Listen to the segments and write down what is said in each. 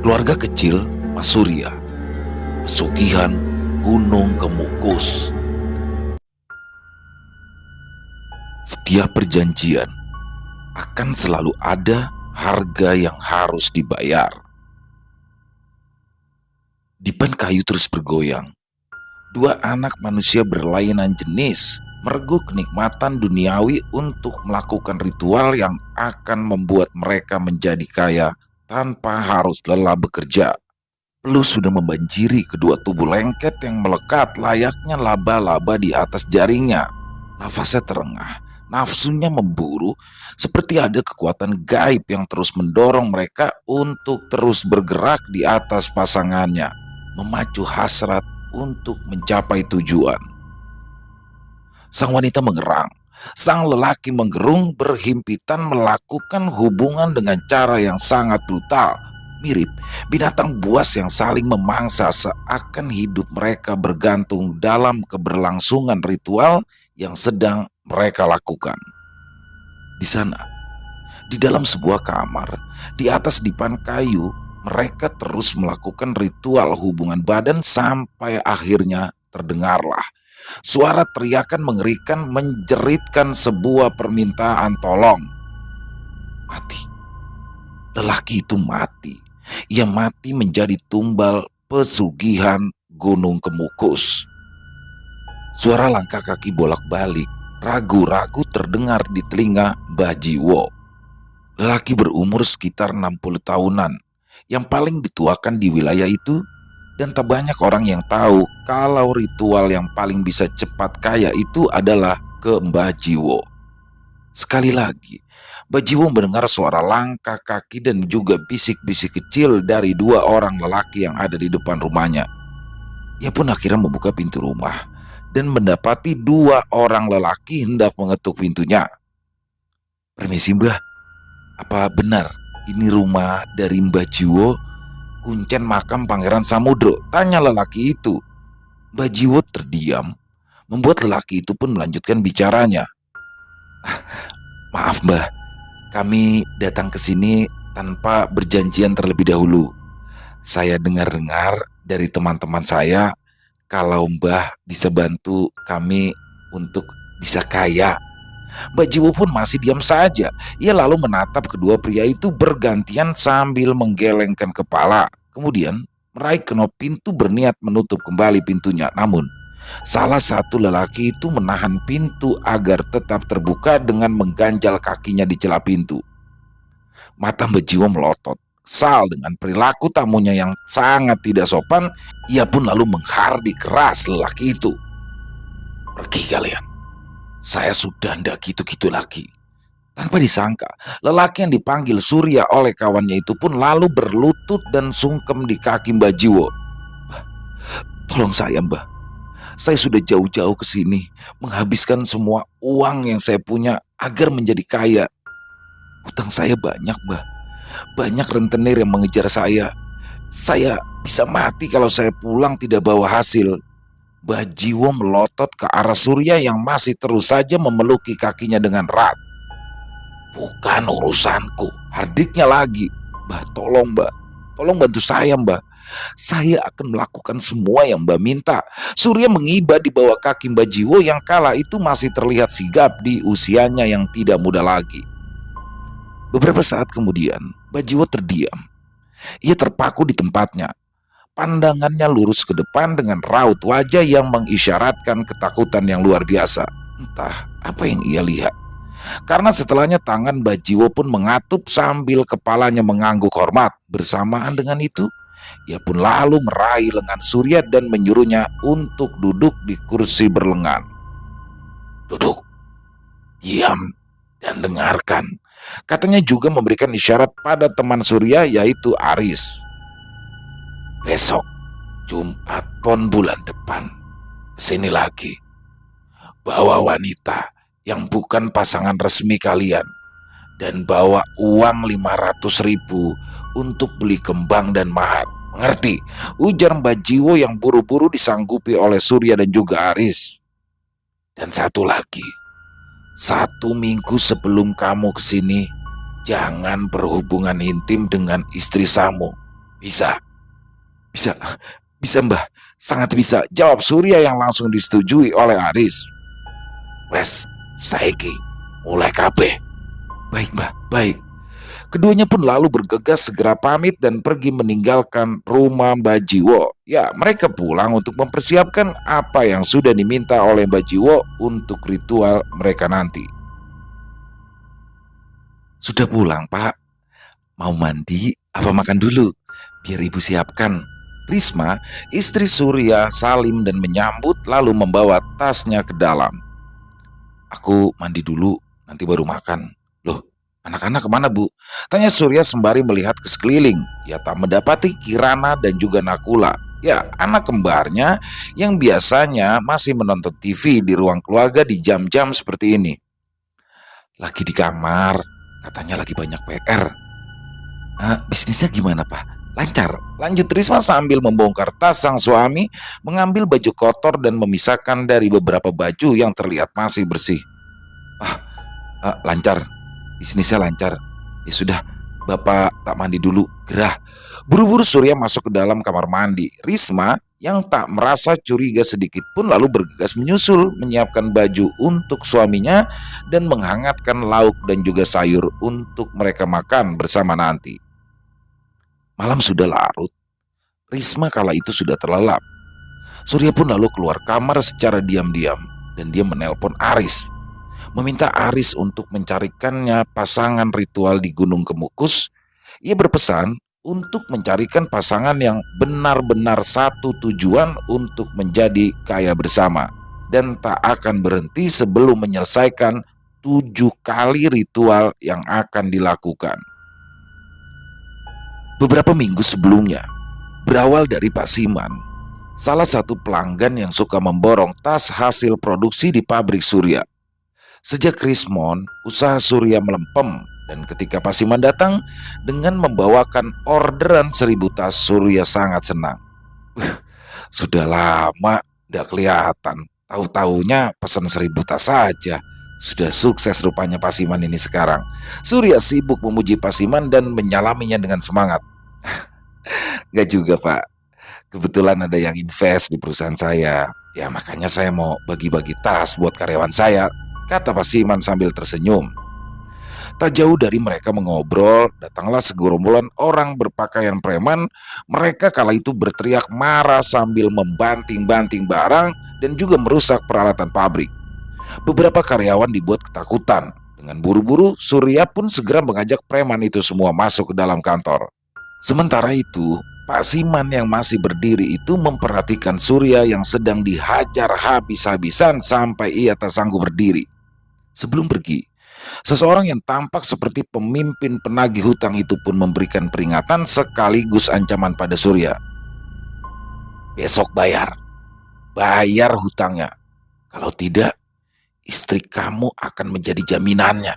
Keluarga kecil Mas Surya, pesugihan Gunung Kemukus. Setiap perjanjian akan selalu ada harga yang harus dibayar. Dipan kayu terus bergoyang. Dua anak manusia berlainan jenis mereguk kenikmatan duniawi untuk melakukan ritual yang akan membuat mereka menjadi kaya tanpa harus lelah bekerja. Peluh sudah membanjiri kedua tubuh lengket yang melekat layaknya laba-laba di atas jaringnya. Nafasnya terengah, nafsunya memburu, seperti ada kekuatan gaib yang terus mendorong mereka untuk terus bergerak di atas pasangannya, memacu hasrat untuk mencapai tujuan. Sang wanita mengerang, sang lelaki menggerung, berhimpitan melakukan hubungan dengan cara yang sangat brutal, mirip binatang buas yang saling memangsa, seakan hidup mereka bergantung dalam keberlangsungan ritual yang sedang mereka lakukan. Di sana, di dalam sebuah kamar, di atas dipan kayu, mereka terus melakukan ritual hubungan badan sampai akhirnya terdengarlah suara teriakan mengerikan menjeritkan sebuah permintaan tolong. Mati. Lelaki itu mati. Ia mati menjadi tumbal pesugihan Gunung Kemukus. Suara langkah kaki bolak-balik, ragu-ragu terdengar di telinga Mbah Jiwo. Lelaki berumur sekitar 60 tahunan, yang paling dituakan di wilayah itu, dan tak banyak orang yang tahu kalau ritual yang paling bisa cepat kaya itu adalah ke Mbah Jiwo. Sekali lagi, Mbah Jiwo mendengar suara langkah kaki dan juga bisik-bisik kecil dari dua orang lelaki yang ada di depan rumahnya. Ia pun akhirnya membuka pintu rumah dan mendapati dua orang lelaki hendak mengetuk pintunya. "Permisi Mbah, apa benar ini rumah dari Mbah Jiwo? Kuncen makam Pangeran Samudro?" tanya lelaki itu. Mbah Jiwo terdiam, membuat lelaki itu pun melanjutkan bicaranya. "Maaf Mbah, kami datang ke sini tanpa berjanjian terlebih dahulu. Saya dengar-dengar dari teman-teman saya kalau Mbah bisa bantu kami untuk bisa kaya." Mbah Jiwo pun masih diam saja. Ia lalu menatap kedua pria itu bergantian sambil menggelengkan kepala. Kemudian meraih kenop pintu berniat menutup kembali pintunya. Namun salah satu lelaki itu menahan pintu agar tetap terbuka dengan mengganjal kakinya di celah pintu. Mata Mbah Jiwo melotot. Kesal dengan perilaku tamunya yang sangat tidak sopan, ia pun lalu menghardik keras lelaki itu. "Pergi kalian. Saya sudah ndak gitu-gitu lagi." Tanpa disangka, lelaki yang dipanggil Surya oleh kawannya itu pun lalu berlutut dan sungkem di kaki Mbah Jiwo. "Mbah, tolong saya Mbah. Saya sudah jauh-jauh ke sini, menghabiskan semua uang yang saya punya agar menjadi kaya. Hutang saya banyak Mbah. Banyak rentenir yang mengejar saya. Saya bisa mati kalau saya pulang tidak bawa hasil." Mbah Jiwo melotot ke arah Surya yang masih terus saja memeluki kakinya dengan erat. "Bukan urusanku," hardiknya lagi. "Mbah, tolong Mbah. Tolong bantu saya Mbah. Saya akan melakukan semua yang Mbah minta." Surya mengiba di bawah kaki Mbah Jiwo yang kala itu masih terlihat sigap di usianya yang tidak muda lagi. Beberapa saat kemudian, Mbah Jiwo terdiam. Ia terpaku di tempatnya. Pandangannya lurus ke depan dengan raut wajah yang mengisyaratkan ketakutan yang luar biasa. Entah apa yang ia lihat. Karena setelahnya tangan Mbah Jiwo pun mengatup sambil kepalanya mengangguk hormat. Bersamaan dengan itu, ia pun lalu meraih lengan Surya dan menyuruhnya untuk duduk di kursi berlengan. "Duduk, diam, dan dengarkan," katanya juga memberikan isyarat pada teman Surya yaitu Aris. "Besok, Jumat Pon bulan depan, kesini lagi. Bawa wanita yang bukan pasangan resmi kalian, dan bawa uang 500.000 untuk beli kembang dan mahar. Mengerti?" ujar Mbah Jiwo yang buru-buru disanggupi oleh Surya dan juga Aris. "Dan satu lagi, 1 minggu sebelum kamu kesini, jangan berhubungan intim dengan istri Samu. Bisa, bisa, bisa Mbah. Sangat bisa, jawab Surya yang langsung disetujui oleh Aris. Wes, saiki mulai kabeh. Baik Mbah, baik. Keduanya pun lalu bergegas segera pamit dan pergi meninggalkan rumah Mbah Jiwo. Ya, mereka pulang untuk mempersiapkan apa yang sudah diminta oleh Mbah Jiwo untuk ritual mereka nanti. Sudah pulang, Pak? Mau mandi apa makan dulu? Biar ibu siapkan. Risma, istri Surya, salim dan menyambut lalu membawa tasnya ke dalam. Aku mandi dulu, nanti baru makan. Loh, anak-anak kemana Bu? Tanya Surya sembari melihat ke sekeliling. Ia tak mendapati Kirana dan juga Nakula. Ya, anak kembarnya yang biasanya masih menonton TV di ruang keluarga di jam-jam seperti ini. Lagi di kamar, katanya lagi banyak PR. Bisnisnya gimana Pak? Lancar. Lanjut Risma sambil membongkar tas sang suami, mengambil baju kotor dan memisahkan dari beberapa baju yang terlihat masih bersih. Lancar. Bisnisnya lancar. Ya sudah, Bapak tak mandi dulu. Gerah. Buru-buru Surya masuk ke dalam kamar mandi. Risma yang tak merasa curiga sedikit pun lalu bergegas menyusul, menyiapkan baju untuk suaminya dan menghangatkan lauk dan juga sayur untuk mereka makan bersama nanti. Malam sudah larut. Risma kala itu sudah terlelap. Surya pun lalu keluar kamar secara diam-diam dan dia menelpon Aris, meminta Aris untuk mencarikannya pasangan ritual di Gunung Kemukus. Ia berpesan untuk mencarikan pasangan yang benar-benar satu tujuan untuk menjadi kaya bersama dan tak akan berhenti sebelum menyelesaikan 7 kali ritual yang akan dilakukan. Beberapa minggu sebelumnya, berawal dari Pak Siman, salah satu pelanggan yang suka memborong tas hasil produksi di pabrik Surya. Sejak Krismon, usaha Surya melempem dan ketika Pak Siman datang dengan membawakan orderan 1.000 tas, Surya sangat senang. Sudah lama tidak kelihatan, tahu-taunya pesan 1.000 tas saja. Sudah sukses rupanya Pak Siman ini sekarang. Surya sibuk memuji Pak Siman dan menyalaminya dengan semangat. Gak juga Pak, kebetulan ada yang invest di perusahaan saya. Ya makanya saya mau bagi-bagi tas buat karyawan saya, kata Pak Siman sambil tersenyum. Tak jauh dari mereka mengobrol, datanglah segerombolan orang berpakaian preman. Mereka kala itu berteriak marah sambil membanting-banting barang dan juga merusak peralatan pabrik. Beberapa karyawan dibuat ketakutan. Dengan buru-buru, Surya pun segera mengajak preman itu semua masuk ke dalam kantor. Sementara itu, Pak Siman yang masih berdiri itu memperhatikan Surya yang sedang dihajar habis-habisan sampai ia tak sanggup berdiri. Sebelum pergi, seseorang yang tampak seperti pemimpin penagih hutang itu pun memberikan peringatan sekaligus ancaman pada Surya. Besok bayar hutangnya. Kalau tidak, istri kamu akan menjadi jaminannya.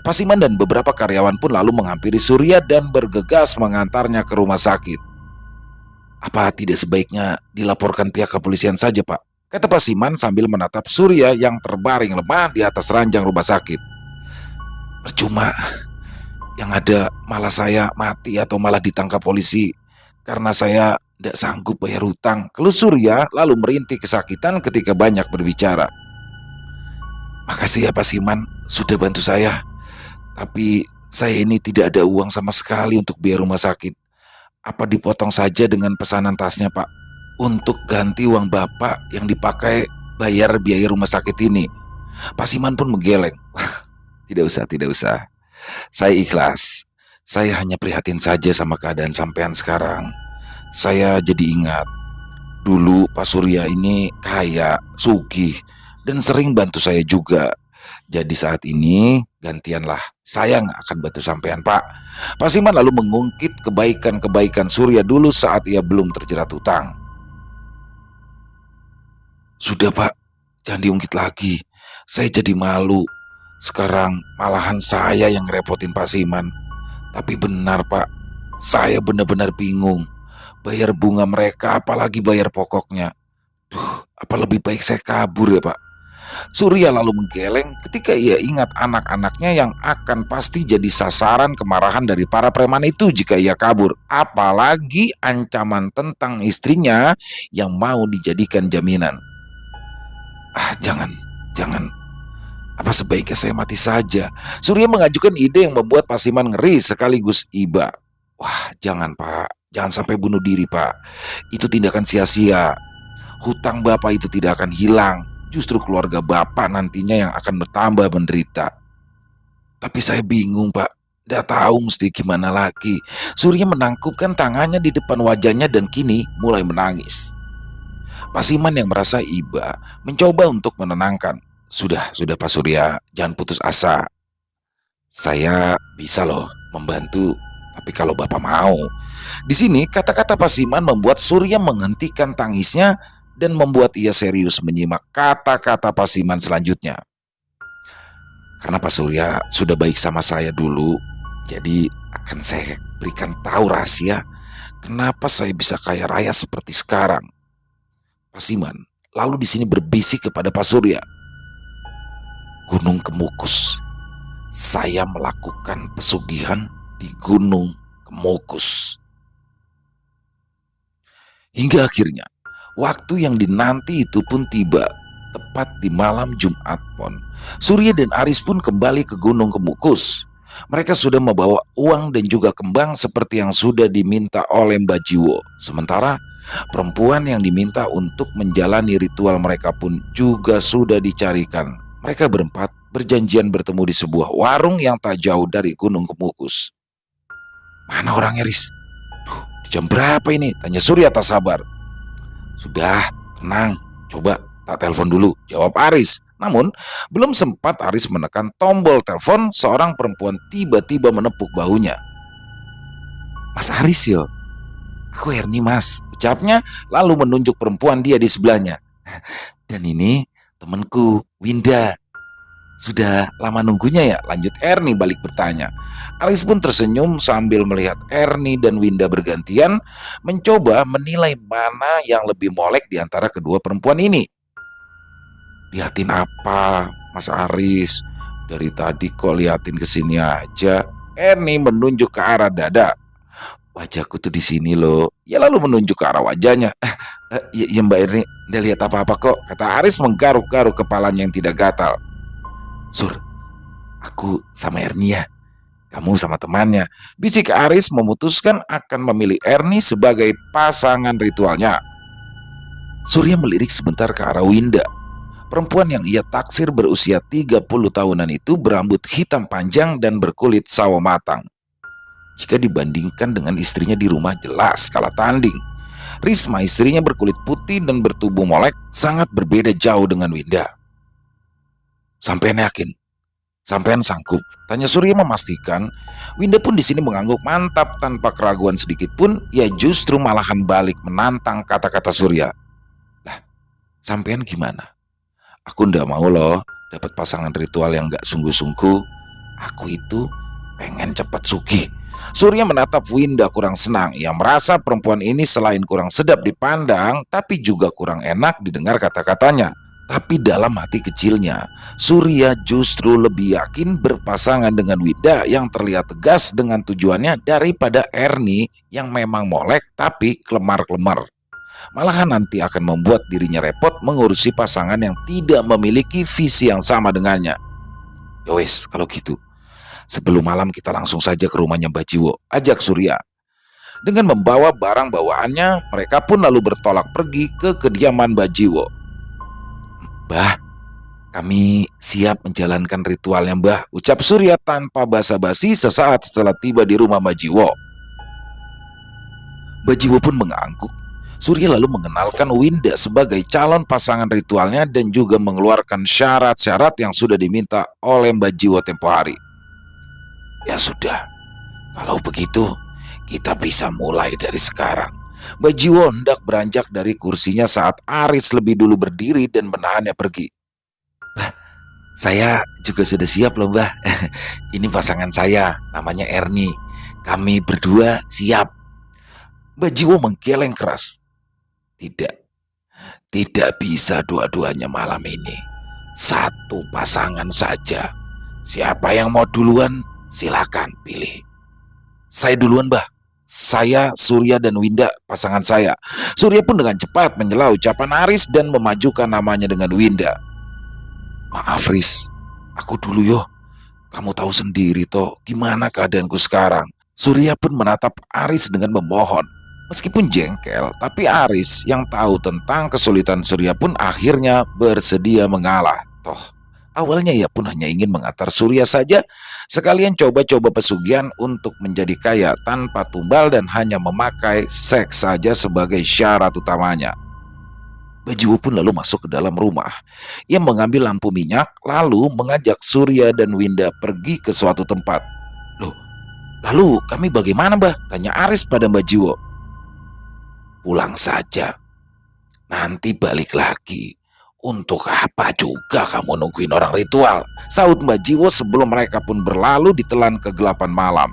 Pak Siman dan beberapa karyawan pun lalu menghampiri Surya dan bergegas mengantarnya ke rumah sakit. Apa tidak sebaiknya dilaporkan pihak kepolisian saja Pak? Kata Pak Siman sambil menatap Surya yang terbaring lemah di atas ranjang rumah sakit. Percuma, yang ada malah saya mati atau malah ditangkap polisi karena saya tidak sanggup bayar hutang. Keluh Surya lalu merintih kesakitan ketika banyak berbicara. Makasih ya Pak Siman, sudah bantu saya. Tapi saya ini tidak ada uang sama sekali untuk biaya rumah sakit. Apa dipotong saja dengan pesanan tasnya Pak, untuk ganti uang Bapak yang dipakai bayar biaya rumah sakit ini. Pak Siman pun menggeleng. Tidak usah, tidak usah. Saya ikhlas. Saya hanya prihatin saja sama keadaan sampean sekarang. Saya jadi ingat, dulu Pak Surya ini kaya, sugih, dan sering bantu saya juga. Jadi saat ini gantianlah saya nggak akan bantu sampean Pak. Pak Siman lalu mengungkit kebaikan-kebaikan Surya dulu saat ia belum terjerat hutang. Sudah Pak, jangan diungkit lagi. Saya jadi malu. Sekarang malahan saya yang ngerepotin Pak Siman. Tapi benar Pak, saya benar-benar bingung. Bayar bunga mereka apalagi bayar pokoknya. Duh, apa lebih baik saya kabur ya Pak? Surya lalu menggeleng ketika ia ingat anak-anaknya yang akan pasti jadi sasaran kemarahan dari para preman itu jika ia kabur. Apalagi ancaman tentang istrinya yang mau dijadikan jaminan. Ah, jangan, jangan. Apa sebaiknya saya mati saja? Surya mengajukan ide yang membuat Pasiman ngeri sekaligus iba. Wah, jangan Pak. Jangan sampai bunuh diri Pak. Itu tindakan sia-sia. Hutang Bapak itu tidak akan hilang. Justru keluarga Bapak nantinya yang akan bertambah menderita. Tapi saya bingung Pak. Tidak tahu mesti gimana lagi. Surya menangkupkan tangannya di depan wajahnya dan kini mulai menangis. Pasiman yang merasa iba mencoba untuk menenangkan. Sudah Pak Surya, jangan putus asa. Saya bisa loh membantu, tapi kalau Bapak mau. Di sini kata-kata Pasiman membuat Surya menghentikan tangisnya dan membuat ia serius menyimak kata-kata Pasiman selanjutnya. Karena Pak Surya sudah baik sama saya dulu, jadi akan saya berikan tahu rahasia kenapa saya bisa kaya raya seperti sekarang. Pasiman lalu di sini berbisik kepada Pak Surya. Gunung Kemukus. Saya melakukan pesugihan di Gunung Kemukus. Hingga akhirnya, waktu yang dinanti itu pun tiba. Tepat di malam Jumat Pon, Surya dan Aris pun kembali ke Gunung Kemukus. Mereka sudah membawa uang dan juga kembang seperti yang sudah diminta oleh Mbak Jiwo. Sementara perempuan yang diminta untuk menjalani ritual mereka pun juga sudah dicarikan. Mereka berempat berjanjian bertemu di sebuah warung yang tak jauh dari Gunung Kemukus. Mana orangnya, Riz? Duh, di jam berapa ini? Tanya Surya tak sabar. Sudah, tenang. Coba tak telepon dulu, jawab Aris. Namun, belum sempat Aris menekan tombol telepon, seorang perempuan tiba-tiba menepuk bahunya. Mas Aris yo, aku Erni mas, ucapnya lalu menunjuk perempuan dia di sebelahnya. Dan ini temanku, Winda. Sudah lama nunggunya ya? Lanjut Erni balik bertanya. Aris pun tersenyum sambil melihat Erni dan Winda bergantian mencoba menilai mana yang lebih molek di antara kedua perempuan ini. Liatin apa, Mas Aris? Dari tadi kok liatin ke sini aja. Erni menunjuk ke arah dada. Wajahku tuh di sini loh. Ya lalu menunjuk ke arah wajahnya. Ya Mbak Erni, tidak lihat apa-apa kok, kata Aris menggaruk-garuk kepalanya yang tidak gatal. Sur, aku sama Erni ya. Kamu sama temannya. Bisik Aris memutuskan akan memilih Erni sebagai pasangan ritualnya. Surya melirik sebentar ke arah Winda. Perempuan yang ia taksir berusia 30 tahunan itu berambut hitam panjang dan berkulit sawo matang. Jika dibandingkan dengan istrinya di rumah jelas kalah tanding. Risma istrinya berkulit putih dan bertubuh molek sangat berbeda jauh dengan Winda. Sampean yakin? Sampean sanggup? Tanya Surya memastikan. Winda pun di sini mengangguk mantap tanpa keraguan sedikit pun. Ia justru malahan balik menantang kata-kata Surya. Lah, sampean gimana? Aku ndak mau loh dapat pasangan ritual yang gak sungguh-sungguh. Aku itu pengen cepat sugih. Surya menatap Winda kurang senang. Ia merasa perempuan ini selain kurang sedap dipandang, tapi juga kurang enak didengar kata-katanya. Tapi dalam hati kecilnya, Surya justru lebih yakin berpasangan dengan Winda yang terlihat tegas dengan tujuannya daripada Erni yang memang molek tapi kelemar-kelemar. Malahan nanti akan membuat dirinya repot mengurusi pasangan yang tidak memiliki visi yang sama dengannya. Yowes, kalau gitu, sebelum malam kita langsung saja ke rumahnya Mbak Jiwo, ajak Surya. Dengan membawa barang bawaannya, mereka pun lalu bertolak pergi ke kediaman Mbak Jiwo. Mbah, kami siap menjalankan ritualnya Mbah, ucap Surya tanpa basa-basi sesaat setelah tiba di rumah Mbak Jiwo. Mbak Jiwo pun mengangguk. Surya lalu mengenalkan Winda sebagai calon pasangan ritualnya dan juga mengeluarkan syarat-syarat yang sudah diminta oleh Mbak Jiwo tempo hari. Ya sudah, kalau begitu kita bisa mulai dari sekarang. Mbak Jiwo hendak beranjak dari kursinya saat Aris lebih dulu berdiri dan menahannya pergi. Bah, saya juga sudah siap loh Mbah. Ini pasangan saya, namanya Erni. Kami berdua siap. Mbak Jiwo menggeleng keras. Tidak bisa dua-duanya malam ini. Satu pasangan saja. Siapa yang mau duluan? Silakan pilih. Saya duluan, Mbah. Saya, Surya dan Winda, pasangan saya. Surya pun dengan cepat menyela ucapan Aris dan memajukan namanya dengan Winda. Maaf, Riz. Aku dulu yo. Kamu tahu sendiri toh gimana keadaanku sekarang. Surya pun menatap Aris dengan memohon. Meskipun jengkel, tapi Aris yang tahu tentang kesulitan Surya pun akhirnya bersedia mengalah. Toh, awalnya ia pun hanya ingin mengantar Surya saja, sekalian coba-coba pesugihan untuk menjadi kaya tanpa tumbal dan hanya memakai seks saja sebagai syarat utamanya. Bajiwo pun lalu masuk ke dalam rumah. Ia mengambil lampu minyak, lalu mengajak Surya dan Winda pergi ke suatu tempat. Loh, lalu kami bagaimana, Mbah? Tanya Aris pada Mbak Jiwo. Pulang saja, nanti balik lagi. Untuk apa juga kamu nungguin orang ritual? Sahut Mbak Jiwo sebelum mereka pun berlalu ditelan kegelapan malam.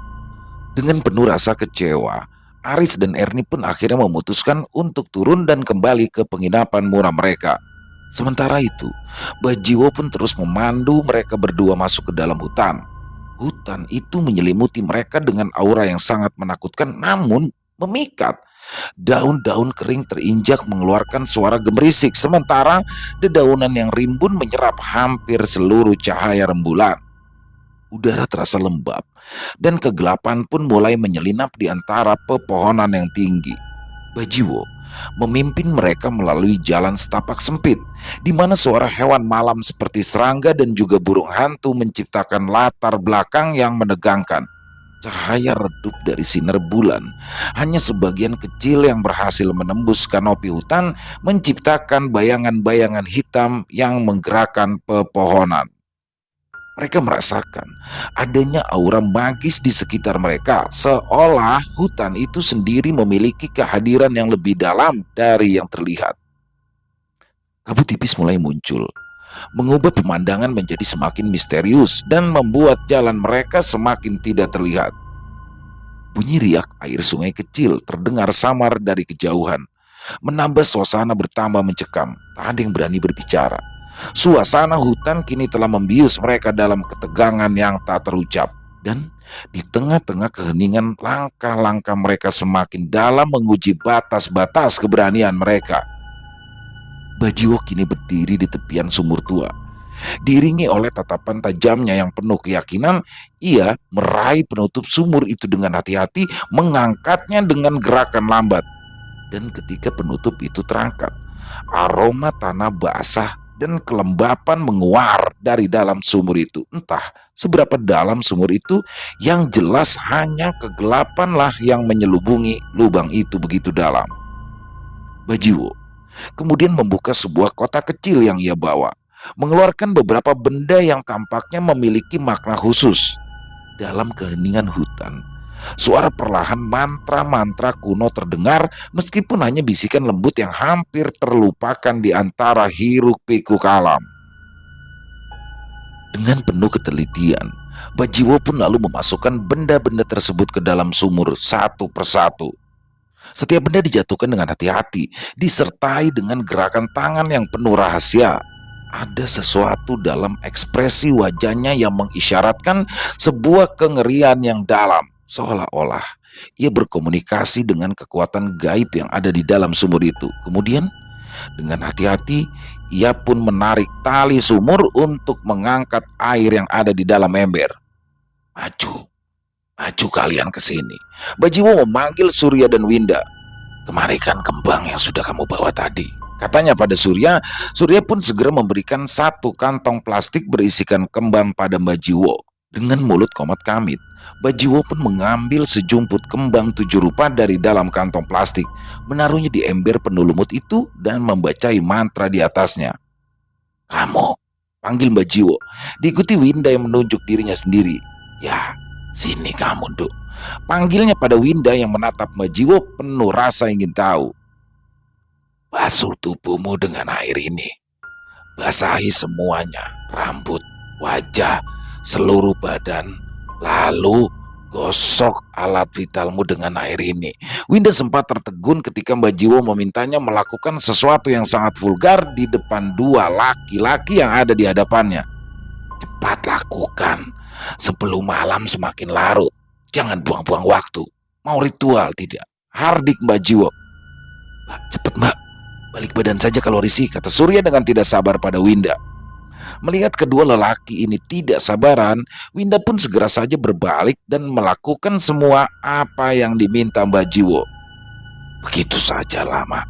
Dengan penuh rasa kecewa, Aris dan Erni pun akhirnya memutuskan untuk turun dan kembali ke penginapan murah mereka. Sementara itu, Bajiwo pun terus memandu mereka berdua masuk ke dalam hutan. Hutan itu menyelimuti mereka dengan aura yang sangat menakutkan namun memikat. Daun-daun kering terinjak mengeluarkan suara gemerisik, sementara dedaunan yang rimbun menyerap hampir seluruh cahaya rembulan. Udara terasa lembab dan kegelapan pun mulai menyelinap di antara pepohonan yang tinggi. Bajiwo memimpin mereka melalui jalan setapak sempit, di mana suara hewan malam seperti serangga dan juga burung hantu menciptakan latar belakang yang menegangkan. Cahaya redup dari sinar bulan, hanya sebagian kecil yang berhasil menembus kanopi hutan, menciptakan bayangan-bayangan hitam yang menggerakkan pepohonan. Mereka merasakan adanya aura magis di sekitar mereka, seolah hutan itu sendiri memiliki kehadiran yang lebih dalam dari yang terlihat. Kabut tipis mulai muncul, mengubah pemandangan menjadi semakin misterius dan membuat jalan mereka semakin tidak terlihat. Bunyi riak air sungai kecil terdengar samar dari kejauhan, menambah suasana bertambah mencekam. Tak ada yang berani berbicara. Suasana hutan kini telah membius mereka dalam ketegangan yang tak terucap. Dan di tengah-tengah keheningan, langkah-langkah mereka semakin dalam menguji batas-batas keberanian mereka. Bajiwo kini berdiri di tepian sumur tua. Diiringi oleh tatapan tajamnya yang penuh keyakinan, ia meraih penutup sumur itu dengan hati-hati, mengangkatnya dengan gerakan lambat. Dan ketika penutup itu terangkat, aroma tanah basah dan kelembapan menguar dari dalam sumur itu. Entah seberapa dalam sumur itu, yang jelas hanya kegelapanlah yang menyelubungi lubang itu begitu dalam. Bajiwo kemudian membuka sebuah kotak kecil yang ia bawa, mengeluarkan beberapa benda yang tampaknya memiliki makna khusus. Dalam keheningan hutan, suara perlahan mantra-mantra kuno terdengar, meskipun hanya bisikan lembut yang hampir terlupakan di antara hiruk-pikuk alam. Dengan penuh ketelitian, Bajiwo pun lalu memasukkan benda-benda tersebut ke dalam sumur satu persatu. Setiap benda dijatuhkan dengan hati-hati, disertai dengan gerakan tangan yang penuh rahasia. Ada sesuatu dalam ekspresi wajahnya yang mengisyaratkan sebuah kengerian yang dalam, seolah-olah ia berkomunikasi dengan kekuatan gaib yang ada di dalam sumur itu. Kemudian, dengan hati-hati, ia pun menarik tali sumur untuk mengangkat air yang ada di dalam ember. Maju, maju kalian ke sini. Bajiwo memanggil Surya dan Winda. Kemarikan kembang yang sudah kamu bawa tadi, katanya pada Surya. Surya pun segera memberikan satu kantong plastik berisikan kembang pada Bajiwo. Dengan mulut komat kamit, Bajiwo pun mengambil sejumput kembang 7 rupa dari dalam kantong plastik, menaruhnya di ember penuh lumut itu dan membacai mantra di atasnya. Kamu, panggil Bajiwo, diikuti Winda yang menunjuk dirinya sendiri. Ya, sini kamu, Duk. Panggilnya pada Winda yang menatap Bajiwo penuh rasa ingin tahu. Basuh tubuhmu dengan air ini. Basahi semuanya, rambut, wajah, seluruh badan. Lalu Gosok alat vitalmu dengan air ini. Winda sempat tertegun ketika Mbak Jiwo memintanya melakukan sesuatu yang sangat vulgar di depan dua laki-laki yang ada di hadapannya. Cepat lakukan sebelum malam semakin larut. Jangan buang-buang waktu. Mau ritual tidak? Hardik Mbak Jiwo. Mbak, cepat Mbak. Balik badan saja kalau risih, kata Surya dengan tidak sabar pada Winda. Melihat kedua lelaki ini tidak sabaran, Winda pun segera saja berbalik dan melakukan semua apa yang diminta Mbak Jiwo. Begitu saja lama.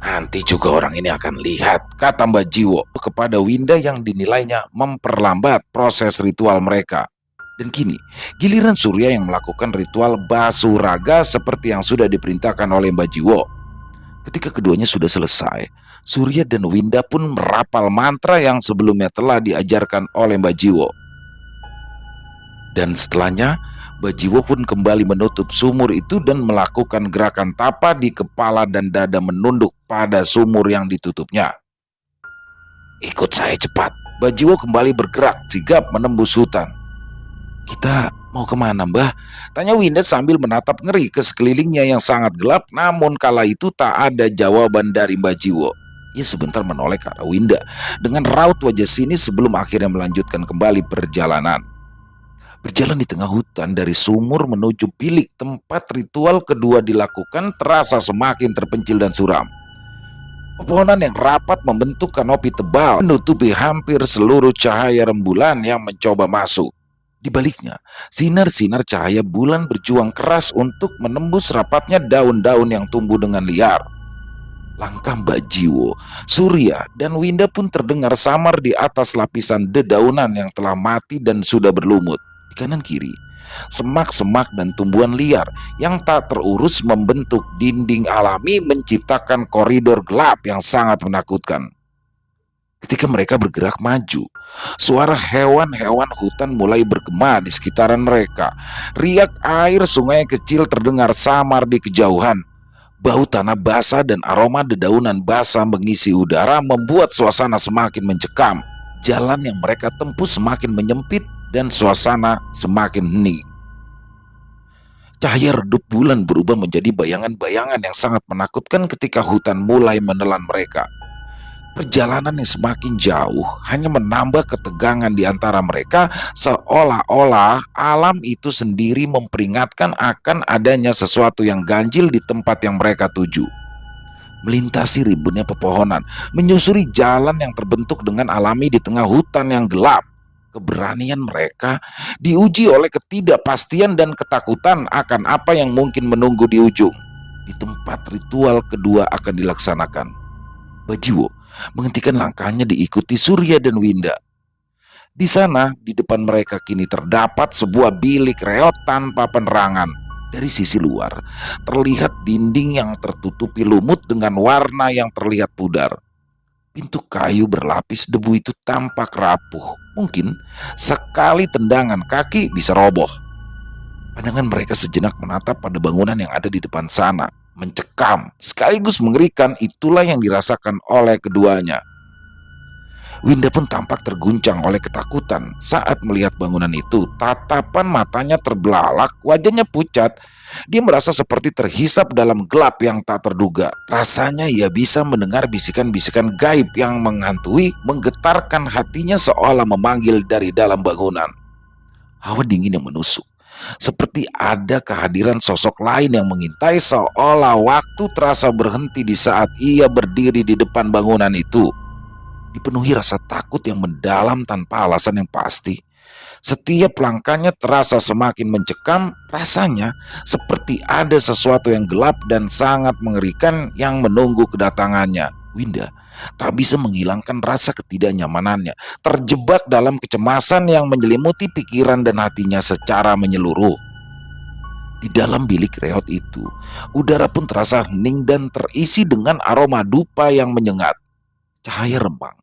Nanti juga orang ini akan lihat, kata Mbak Jiwo kepada Winda yang dinilainya memperlambat proses ritual mereka. Dan kini, giliran Surya yang melakukan ritual basuh raga seperti yang sudah diperintahkan oleh Mbak Jiwo. Ketika keduanya sudah selesai, Surya dan Winda pun merapal mantra yang sebelumnya telah diajarkan oleh Mbak Jiwo. Dan setelahnya, Mbak Jiwo pun kembali menutup sumur itu dan melakukan gerakan tapa di kepala dan dada menunduk pada sumur yang ditutupnya. Ikut saya cepat. Mbak Jiwo kembali bergerak sigap menembus hutan. Kita mau kemana Mbah? Tanya Winda sambil menatap ngeri ke sekelilingnya yang sangat gelap, namun kala itu tak ada jawaban dari Mbak Jiwo. Ia sebentar menoleh ke arah Winda dengan raut wajah sinis sebelum akhirnya melanjutkan kembali perjalanan. Berjalan di tengah hutan dari sumur menuju bilik tempat ritual kedua dilakukan terasa semakin terpencil dan suram. Pepohonan yang rapat membentuk kanopi tebal menutupi hampir seluruh cahaya rembulan yang mencoba masuk. Di baliknya, sinar-sinar cahaya bulan berjuang keras untuk menembus rapatnya daun-daun yang tumbuh dengan liar. Langkah Mbak Jiwo, Surya, dan Winda pun terdengar samar di atas lapisan dedaunan yang telah mati dan sudah berlumut. Di kanan kiri, semak-semak dan tumbuhan liar yang tak terurus membentuk dinding alami menciptakan koridor gelap yang sangat menakutkan. Ketika mereka bergerak maju, suara hewan-hewan hutan mulai bergema di sekitaran mereka. Riak air sungai kecil terdengar samar di kejauhan. Bau tanah basah dan aroma dedaunan basah mengisi udara membuat suasana semakin mencekam. Jalan yang mereka tempuh semakin menyempit dan suasana semakin hening. Cahaya redup bulan berubah menjadi bayangan-bayangan yang sangat menakutkan ketika hutan mulai menelan mereka. Perjalanan yang semakin jauh hanya menambah ketegangan di antara mereka, seolah-olah alam itu sendiri memperingatkan akan adanya sesuatu yang ganjil di tempat yang mereka tuju. Melintasi rimbunnya pepohonan, menyusuri jalan yang terbentuk dengan alami di tengah hutan yang gelap. Keberanian mereka diuji oleh ketidakpastian dan ketakutan akan apa yang mungkin menunggu di ujung, di tempat ritual kedua akan dilaksanakan. Mbak Jiwo menghentikan langkahnya diikuti Surya dan Winda. Di sana, di depan mereka kini terdapat sebuah bilik reot tanpa penerangan. Dari sisi luar, terlihat dinding yang tertutupi lumut dengan warna yang terlihat pudar. Pintu kayu berlapis debu itu tampak rapuh. Mungkin sekali tendangan kaki bisa roboh. Pandangan mereka sejenak menatap pada bangunan yang ada di depan sana. Mencekam, sekaligus mengerikan, itulah yang dirasakan oleh keduanya. Winda pun tampak terguncang oleh ketakutan saat melihat bangunan itu. Tatapan matanya terbelalak, wajahnya pucat. Dia merasa seperti terhisap dalam gelap yang tak terduga. Rasanya ia bisa mendengar bisikan-bisikan gaib yang menghantui, menggetarkan hatinya seolah memanggil dari dalam bangunan. Hawa dingin yang menusuk, seperti ada kehadiran sosok lain yang mengintai, seolah waktu terasa berhenti di saat ia berdiri di depan bangunan itu. Dipenuhi rasa takut yang mendalam tanpa alasan yang pasti. Setiap langkahnya terasa semakin mencekam, rasanya seperti ada sesuatu yang gelap dan sangat mengerikan yang menunggu kedatangannya. Winda tak bisa menghilangkan rasa ketidaknyamanannya, terjebak dalam kecemasan yang menyelimuti pikiran dan hatinya secara menyeluruh. Di dalam bilik reot itu, udara pun terasa hening dan terisi dengan aroma dupa yang menyengat. Cahaya remang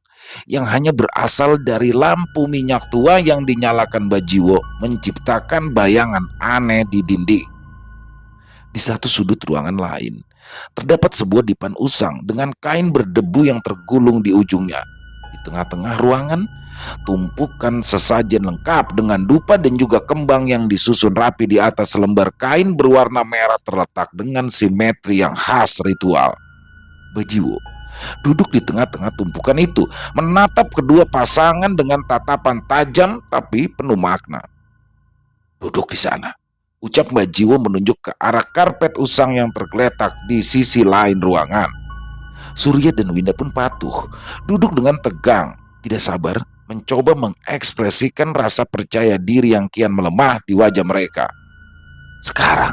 yang hanya berasal dari lampu minyak tua yang dinyalakan Mbak Jiwo menciptakan bayangan aneh di dinding. Di satu sudut ruangan lain, terdapat sebuah dipan usang dengan kain berdebu yang tergulung di ujungnya. Di tengah-tengah ruangan, tumpukan sesajen lengkap dengan dupa dan juga kembang yang disusun rapi di atas lembar kain berwarna merah terletak dengan simetri yang khas ritual. Bajiwo duduk di tengah-tengah tumpukan itu, menatap kedua pasangan dengan tatapan tajam tapi penuh makna. "Duduk di sana," ucap Mbak Jiwo menunjuk ke arah karpet usang yang tergeletak di sisi lain ruangan. Surya dan Winda pun patuh, duduk dengan tegang, tidak sabar mencoba mengekspresikan rasa percaya diri yang kian melemah di wajah mereka. "Sekarang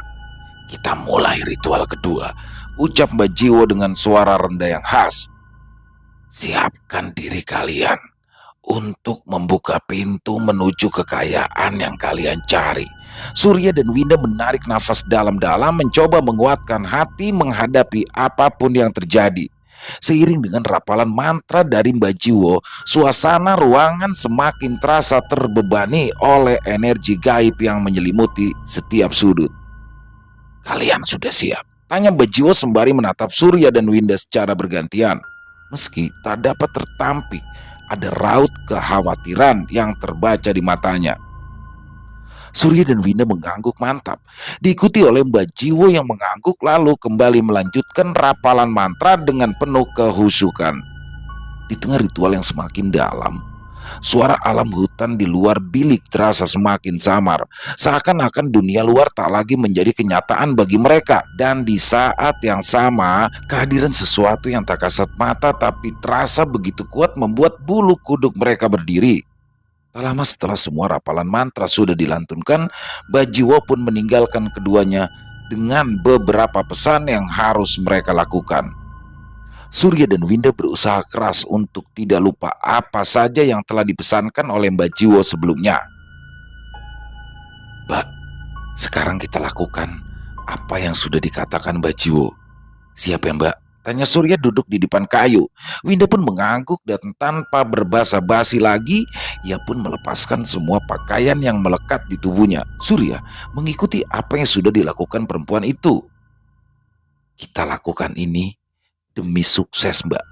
kita mulai ritual kedua," ucap Mbak Jiwo dengan suara rendah yang khas. "Siapkan diri kalian untuk membuka pintu menuju kekayaan yang kalian cari." Surya dan Winda menarik nafas dalam-dalam, mencoba menguatkan hati menghadapi apapun yang terjadi. Seiring dengan rapalan mantra dari Mbak Jiwo, suasana ruangan semakin terasa terbebani oleh energi gaib yang menyelimuti setiap sudut. "Kalian sudah siap?" tanya Mbak Jiwo sembari menatap Surya dan Winda secara bergantian. Meski tak dapat tertampik, ada raut kekhawatiran yang terbaca di matanya. Surya dan Winda mengangguk mantap, diikuti oleh Mbak Jiwo yang mengangguk lalu kembali melanjutkan rapalan mantra dengan penuh kehusukan. Di tengah ritual yang semakin dalam, suara alam hutan di luar bilik terasa semakin samar, seakan-akan dunia luar tak lagi menjadi kenyataan bagi mereka. Dan di saat yang sama, kehadiran sesuatu yang tak kasat mata tapi terasa begitu kuat membuat bulu kuduk mereka berdiri. Tak lama setelah semua rapalan mantra sudah dilantunkan, Bajiwo pun meninggalkan keduanya dengan beberapa pesan yang harus mereka lakukan. Surya dan Winda berusaha keras untuk tidak lupa apa saja yang telah dipesankan oleh Mbak Jiwo sebelumnya. "Mbak, sekarang kita lakukan apa yang sudah dikatakan Mbak Jiwo." "Siap ya Mbak?" tanya Surya duduk di depan kayu. Winda pun mengangguk dan tanpa berbasa-basi lagi, ia pun melepaskan semua pakaian yang melekat di tubuhnya. Surya mengikuti apa yang sudah dilakukan perempuan itu. "Kita lakukan ini demi sukses Mbak.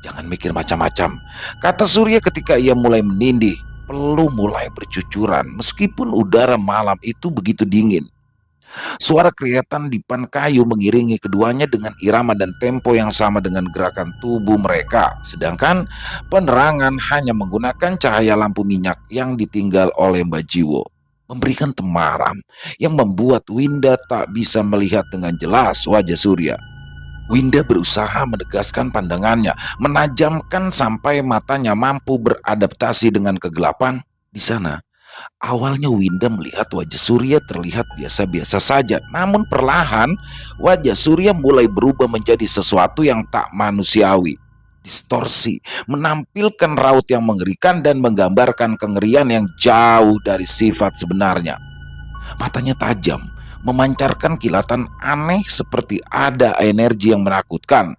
Jangan mikir macam-macam," kata Surya ketika ia mulai menindih. Perlu mulai bercucuran meskipun udara malam itu begitu dingin. Suara keriatan dipan kayu mengiringi keduanya dengan irama dan tempo yang sama dengan gerakan tubuh mereka. Sedangkan penerangan hanya menggunakan cahaya lampu minyak yang ditinggal oleh Mbak Jiwo, memberikan temaram yang membuat Winda tak bisa melihat dengan jelas wajah Surya. Winda berusaha menegaskan pandangannya, menajamkan sampai matanya mampu beradaptasi dengan kegelapan. Di sana, awalnya Winda melihat wajah Surya terlihat biasa-biasa saja, namun perlahan wajah Surya mulai berubah menjadi sesuatu yang tak manusiawi. Distorsi, menampilkan raut yang mengerikan dan menggambarkan kengerian yang jauh dari sifat sebenarnya. Matanya tajam, memancarkan kilatan aneh seperti ada energi yang menakutkan.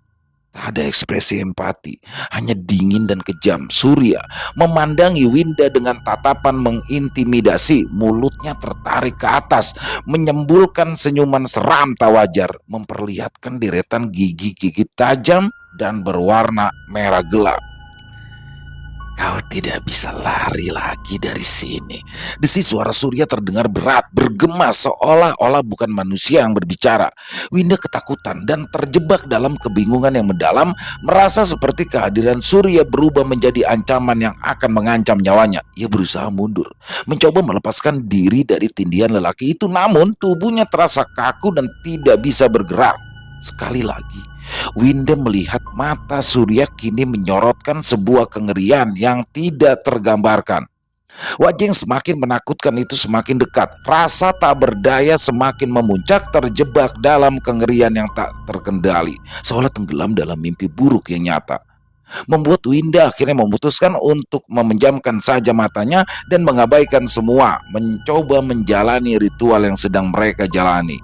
Tak ada ekspresi empati, hanya dingin dan kejam. Surya memandangi Winda dengan tatapan mengintimidasi, mulutnya tertarik ke atas, menyembulkan senyuman seram tak wajar, memperlihatkan deretan gigi-gigi tajam dan berwarna merah gelap. "Kau tidak bisa lari lagi dari sini." Desi suara Surya terdengar berat, bergema seolah-olah bukan manusia yang berbicara. Winda ketakutan dan terjebak dalam kebingungan yang mendalam, merasa seperti kehadiran Surya berubah menjadi ancaman yang akan mengancam nyawanya. Ia berusaha mundur, mencoba melepaskan diri dari tindihan lelaki itu, namun tubuhnya terasa kaku dan tidak bisa bergerak. Sekali lagi, Winda melihat mata Surya kini menyorotkan sebuah kengerian yang tidak tergambarkan. Wajah yang semakin menakutkan itu semakin dekat. Rasa tak berdaya semakin memuncak, terjebak dalam kengerian yang tak terkendali, seolah tenggelam dalam mimpi buruk yang nyata. Membuat Winda akhirnya memutuskan untuk memejamkan saja matanya dan mengabaikan semua, mencoba menjalani ritual yang sedang mereka jalani.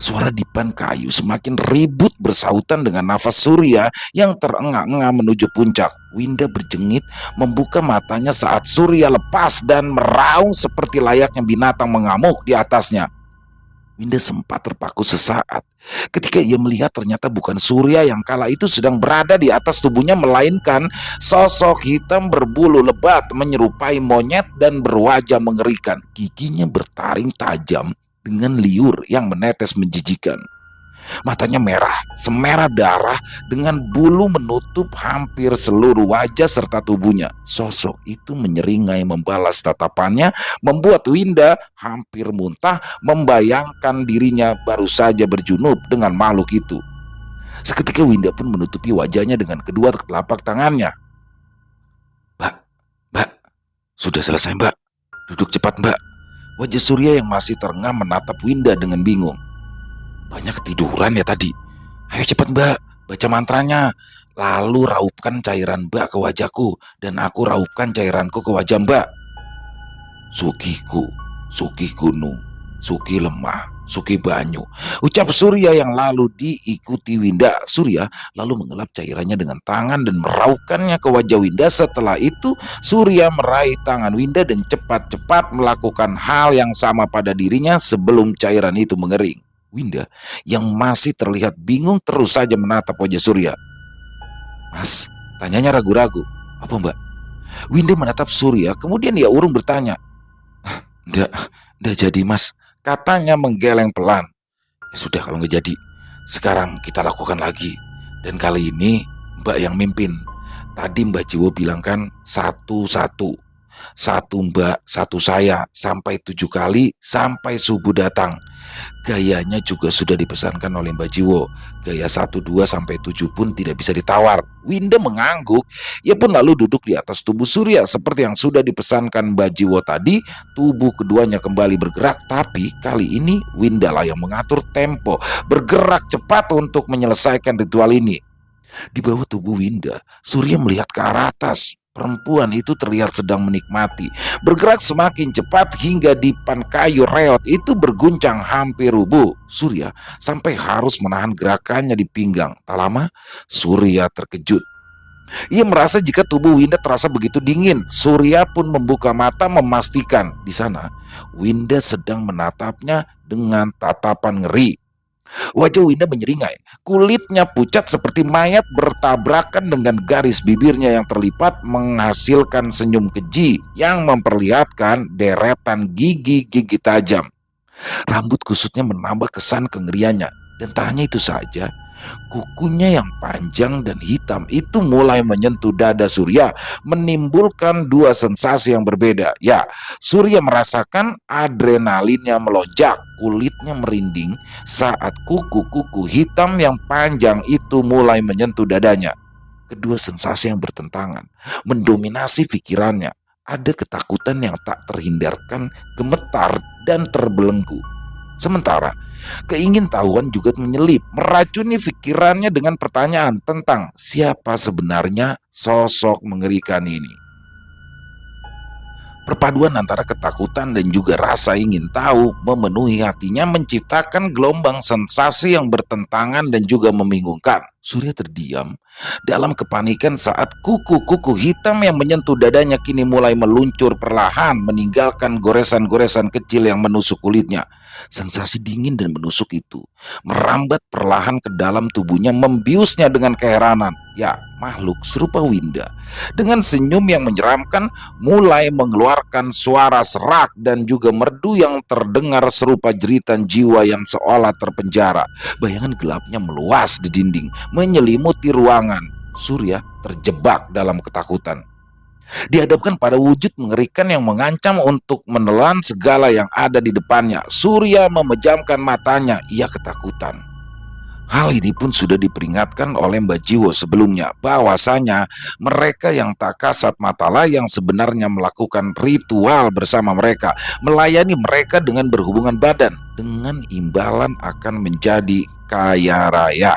Suara dipan kayu semakin ribut bersautan dengan nafas Surya yang terengah-engah menuju puncak. Winda berjengit membuka matanya saat Surya lepas dan meraung seperti layaknya binatang mengamuk di atasnya. Winda sempat terpaku sesaat, Ketika ia melihat ternyata bukan Surya yang kala itu sedang berada di atas tubuhnya, melainkan sosok hitam berbulu lebat menyerupai monyet dan berwajah mengerikan. Giginya bertaring tajam dengan liur yang menetes menjijikan. Matanya merah, semerah darah dengan bulu menutup hampir seluruh wajah serta tubuhnya. Sosok itu menyeringai membalas tatapannya, membuat Winda hampir muntah membayangkan dirinya baru saja berjunub dengan makhluk itu. Seketika Winda pun menutupi wajahnya dengan kedua telapak tangannya. "Mbak, mbak, sudah selesai mbak. Duduk cepat mbak." Wajah Surya yang masih terengah menatap Winda dengan bingung. "Banyak ketiduran ya tadi. Ayo cepat mbak, baca mantranya. Lalu raupkan cairan mbak ke wajahku, dan aku raupkan cairanku ke wajah mbak." "Sukiku, suki gunung, suki lemah, suki banyu," ucap Surya yang lalu diikuti Winda. Surya lalu mengelap cairannya dengan tangan dan meraupkannya ke wajah Winda. Setelah itu Surya meraih tangan Winda dan cepat-cepat melakukan hal yang sama pada dirinya sebelum cairan itu mengering. Winda yang masih terlihat bingung terus saja menatap wajah Surya. "Mas," tanyanya ragu-ragu. "Apa mbak?" Winda menatap Surya, kemudian ia urung bertanya. Nggak jadi mas," katanya menggeleng pelan. "Ya sudah kalau nggak jadi, sekarang kita lakukan lagi. Dan kali ini mbak yang mimpin. Tadi Mbak Jiwo bilang kan satu-satu. Satu mbak, satu saya, sampai 7 kali sampai subuh datang. Gayanya juga sudah dipesankan oleh Mbak Jiwo. Gaya 1, 2, sampai 7 pun tidak bisa ditawar." Winda mengangguk. Ia pun lalu duduk di atas tubuh Surya seperti yang sudah dipesankan Mbak Jiwo tadi. Tubuh keduanya kembali bergerak, tapi kali ini Winda lah yang mengatur tempo, bergerak cepat untuk menyelesaikan ritual ini. Di bawah tubuh Winda, Surya melihat ke arah atas. Perempuan itu terlihat sedang menikmati, bergerak semakin cepat hingga dipan kayu reot itu berguncang hampir rubuh. Surya sampai harus menahan gerakannya di pinggang. Tak lama, Surya terkejut. Ia merasa jika tubuh Winda terasa begitu dingin. Surya pun membuka mata memastikan di sana Winda sedang menatapnya dengan tatapan ngeri. Wajah Winda menyeringai, kulitnya pucat seperti mayat bertabrakan dengan garis bibirnya yang terlipat menghasilkan senyum keji yang memperlihatkan deretan gigi-gigi tajam. Rambut kusutnya menambah kesan kengeriannya, dan tak hanya itu saja, kukunya yang panjang dan hitam itu mulai menyentuh dada Surya, menimbulkan dua sensasi yang berbeda. Ya, Surya merasakan adrenalinnya melonjak, kulitnya merinding saat kuku-kuku hitam yang panjang itu mulai menyentuh dadanya. Kedua sensasi yang bertentangan mendominasi pikirannya. Ada ketakutan yang tak terhindarkan, gemetar dan terbelenggu. Sementara keingintahuan juga menyelip, meracuni pikirannya dengan pertanyaan tentang siapa sebenarnya sosok mengerikan ini. Perpaduan antara ketakutan dan juga rasa ingin tahu memenuhi hatinya, menciptakan gelombang sensasi yang bertentangan dan juga membingungkan. Surya terdiam dalam kepanikan saat kuku-kuku hitam yang menyentuh dadanya kini mulai meluncur perlahan, meninggalkan goresan-goresan kecil yang menusuk kulitnya. Sensasi dingin dan menusuk itu merambat perlahan ke dalam tubuhnya, membiusnya dengan keheranan. Ya, makhluk serupa Winda dengan senyum yang menyeramkan mulai mengeluarkan suara serak dan juga merdu yang terdengar serupa jeritan jiwa yang seolah terpenjara. Bayangan gelapnya meluas di dinding, menyelimuti ruangan. Surya terjebak dalam ketakutan. Dihadapkan pada wujud mengerikan yang mengancam untuk menelan segala yang ada di depannya. Surya memejamkan matanya, ia ketakutan. Hal ini pun sudah diperingatkan oleh Mbak Jiwo sebelumnya, bahwasanya mereka yang tak kasat matalah yang sebenarnya melakukan ritual bersama mereka, melayani mereka dengan berhubungan badan, dengan imbalan akan menjadi kaya raya.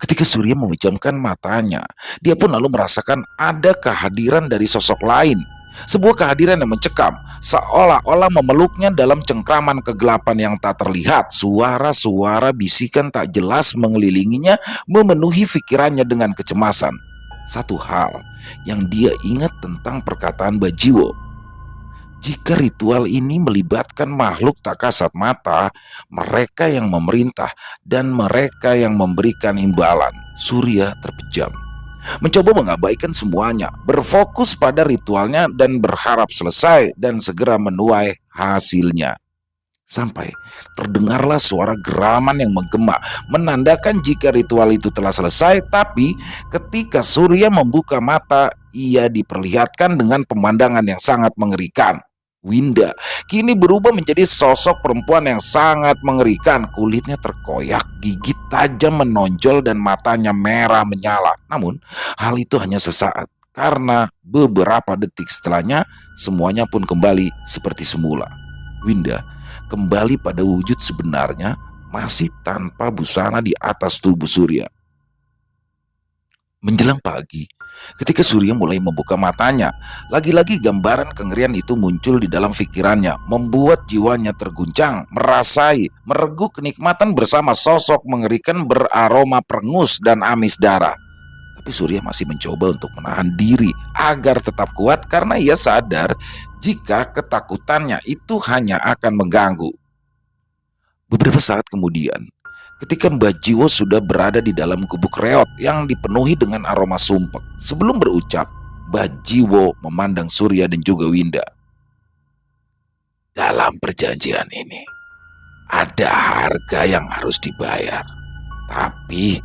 Ketika Surya memejamkan matanya, dia pun lalu merasakan ada kehadiran dari sosok lain. Sebuah kehadiran yang mencekam, seolah-olah memeluknya dalam cengkraman kegelapan yang tak terlihat. Suara-suara bisikan tak jelas mengelilinginya, memenuhi pikirannya dengan kecemasan. Satu hal yang dia ingat tentang perkataan Bajiwo, Jika ritual ini melibatkan makhluk tak kasat mata, mereka yang memerintah dan mereka yang memberikan imbalan, Surya terpejam. Mencoba mengabaikan semuanya, berfokus pada ritualnya dan berharap selesai dan segera menuai hasilnya. Sampai terdengarlah suara geraman yang menggema, menandakan jika ritual itu telah selesai. Tapi ketika Surya membuka mata, ia diperlihatkan dengan pemandangan yang sangat mengerikan. Winda kini berubah menjadi sosok perempuan yang sangat mengerikan. Kulitnya terkoyak, gigi tajam menonjol dan matanya merah menyala. Namun hal itu hanya sesaat, karena beberapa detik setelahnya semuanya pun kembali seperti semula. Winda kembali pada wujud sebenarnya, masih tanpa busana di atas tubuh Surya. Menjelang pagi, ketika Surya mulai membuka matanya, lagi-lagi gambaran kengerian itu muncul di dalam pikirannya, membuat jiwanya terguncang, merasai, meregu kenikmatan bersama sosok mengerikan beraroma perengus dan amis darah. Tapi Surya masih mencoba untuk menahan diri agar tetap kuat, karena ia sadar jika ketakutannya itu hanya akan mengganggu. Beberapa saat kemudian, ketika Mbak Jiwo sudah berada di dalam gubuk reot yang dipenuhi dengan aroma sumpek, sebelum berucap, Mbak Jiwo memandang Surya dan juga Winda. Dalam perjanjian ini, ada harga yang harus dibayar. Tapi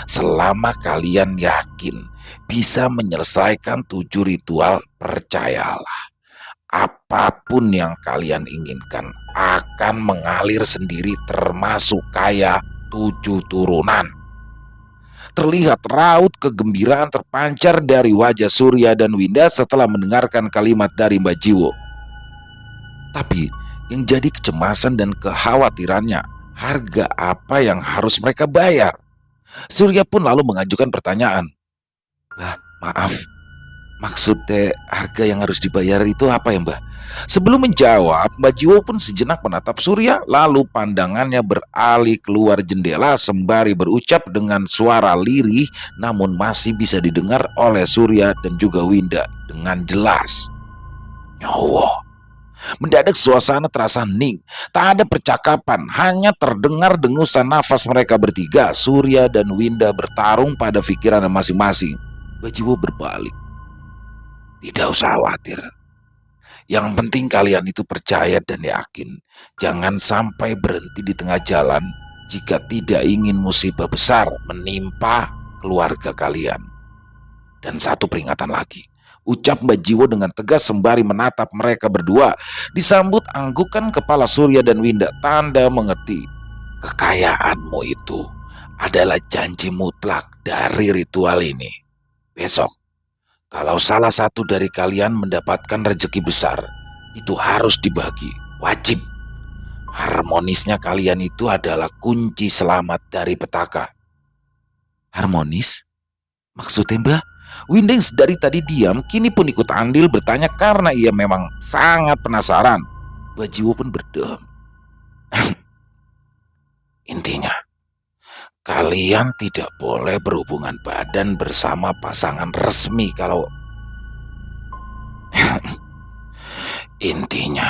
selama kalian yakin bisa menyelesaikan 7 ritual, percayalah, apapun yang kalian inginkan akan mengalir sendiri, termasuk kaya 7 turunan. Terlihat raut kegembiraan terpancar dari wajah Surya dan Winda setelah mendengarkan kalimat dari Mbak Jiwo. Tapi yang jadi kecemasan dan kekhawatirannya, harga apa yang harus mereka bayar? Surya pun lalu mengajukan pertanyaan. Maaf, maksudnya harga yang harus dibayar itu apa ya, Mbak? Sebelum menjawab, Mbak Jiwo pun sejenak menatap Surya, lalu pandangannya beralih keluar jendela sembari berucap dengan suara lirih namun masih bisa didengar oleh Surya dan juga Winda dengan jelas. Nyowo. Mendadak suasana terasa hening, tak ada percakapan, hanya terdengar dengusan nafas mereka bertiga. Surya dan Winda bertarung pada pikiran masing-masing. Mbak Jiwo berbalik. Tidak usah khawatir. Yang penting kalian itu percaya dan yakin. Jangan sampai berhenti di tengah jalan jika tidak ingin musibah besar menimpa keluarga kalian. Dan satu peringatan lagi, ucap Mbak Jiwo dengan tegas sembari menatap mereka berdua. Disambut anggukan kepala Surya dan Winda, tanda mengerti. Kekayaanmu itu adalah janji mutlak dari ritual ini. Besok, kalau salah satu dari kalian mendapatkan rezeki besar, itu harus dibagi, wajib. Harmonisnya kalian itu adalah kunci selamat dari petaka. Harmonis? Maksudnya, Mbak? Winda yang dari tadi diam kini pun ikut andil bertanya karena ia memang sangat penasaran. Mbak Jiwo pun berdiam. Intinya, kalian tidak boleh berhubungan badan bersama pasangan resmi kalau... Intinya,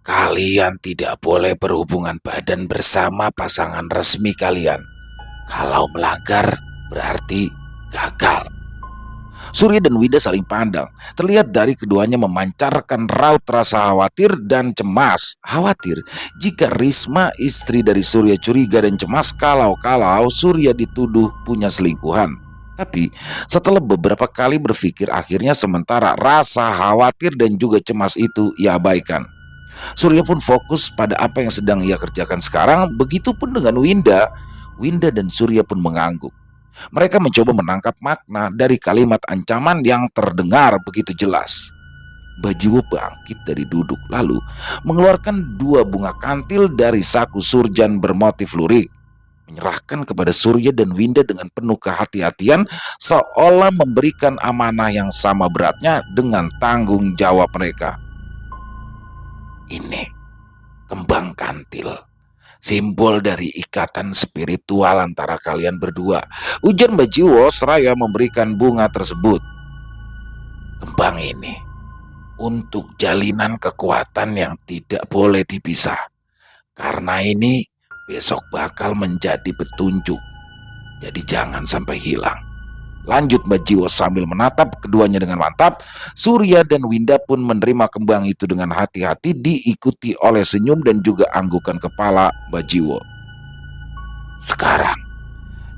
kalian tidak boleh berhubungan badan bersama pasangan resmi kalian. Kalau melanggar, berarti gagal. Surya dan Winda saling pandang. Terlihat dari keduanya memancarkan raut rasa khawatir dan cemas. Khawatir jika Risma, istri dari Surya, curiga dan cemas kalau Surya dituduh punya selingkuhan. Tapi setelah beberapa kali berpikir, akhirnya sementara rasa khawatir dan juga cemas itu ia abaikan. Surya pun fokus pada apa yang sedang ia kerjakan sekarang. Begitupun dengan Winda. Winda dan Surya pun mengangguk. Mereka mencoba menangkap makna dari kalimat ancaman yang terdengar begitu jelas. Mbak Jiwo bangkit dari duduk lalu mengeluarkan 2 bunga kantil dari saku surjan bermotif lurik, menyerahkan kepada Surya dan Winda dengan penuh kehati-hatian, seolah memberikan amanah yang sama beratnya dengan tanggung jawab mereka. Ini kembang kantil, simbol dari ikatan spiritual antara kalian berdua, ujar Mbak Jiwo seraya memberikan bunga tersebut. Kembang ini untuk jalinan kekuatan yang tidak boleh dipisah. Karena ini besok bakal menjadi petunjuk. Jadi jangan sampai hilang. Lanjut Mbak Jiwo sambil menatap keduanya dengan mantap. Surya dan Winda pun menerima kembang itu dengan hati-hati, diikuti oleh senyum dan juga anggukan kepala Mbak Jiwo. Sekarang,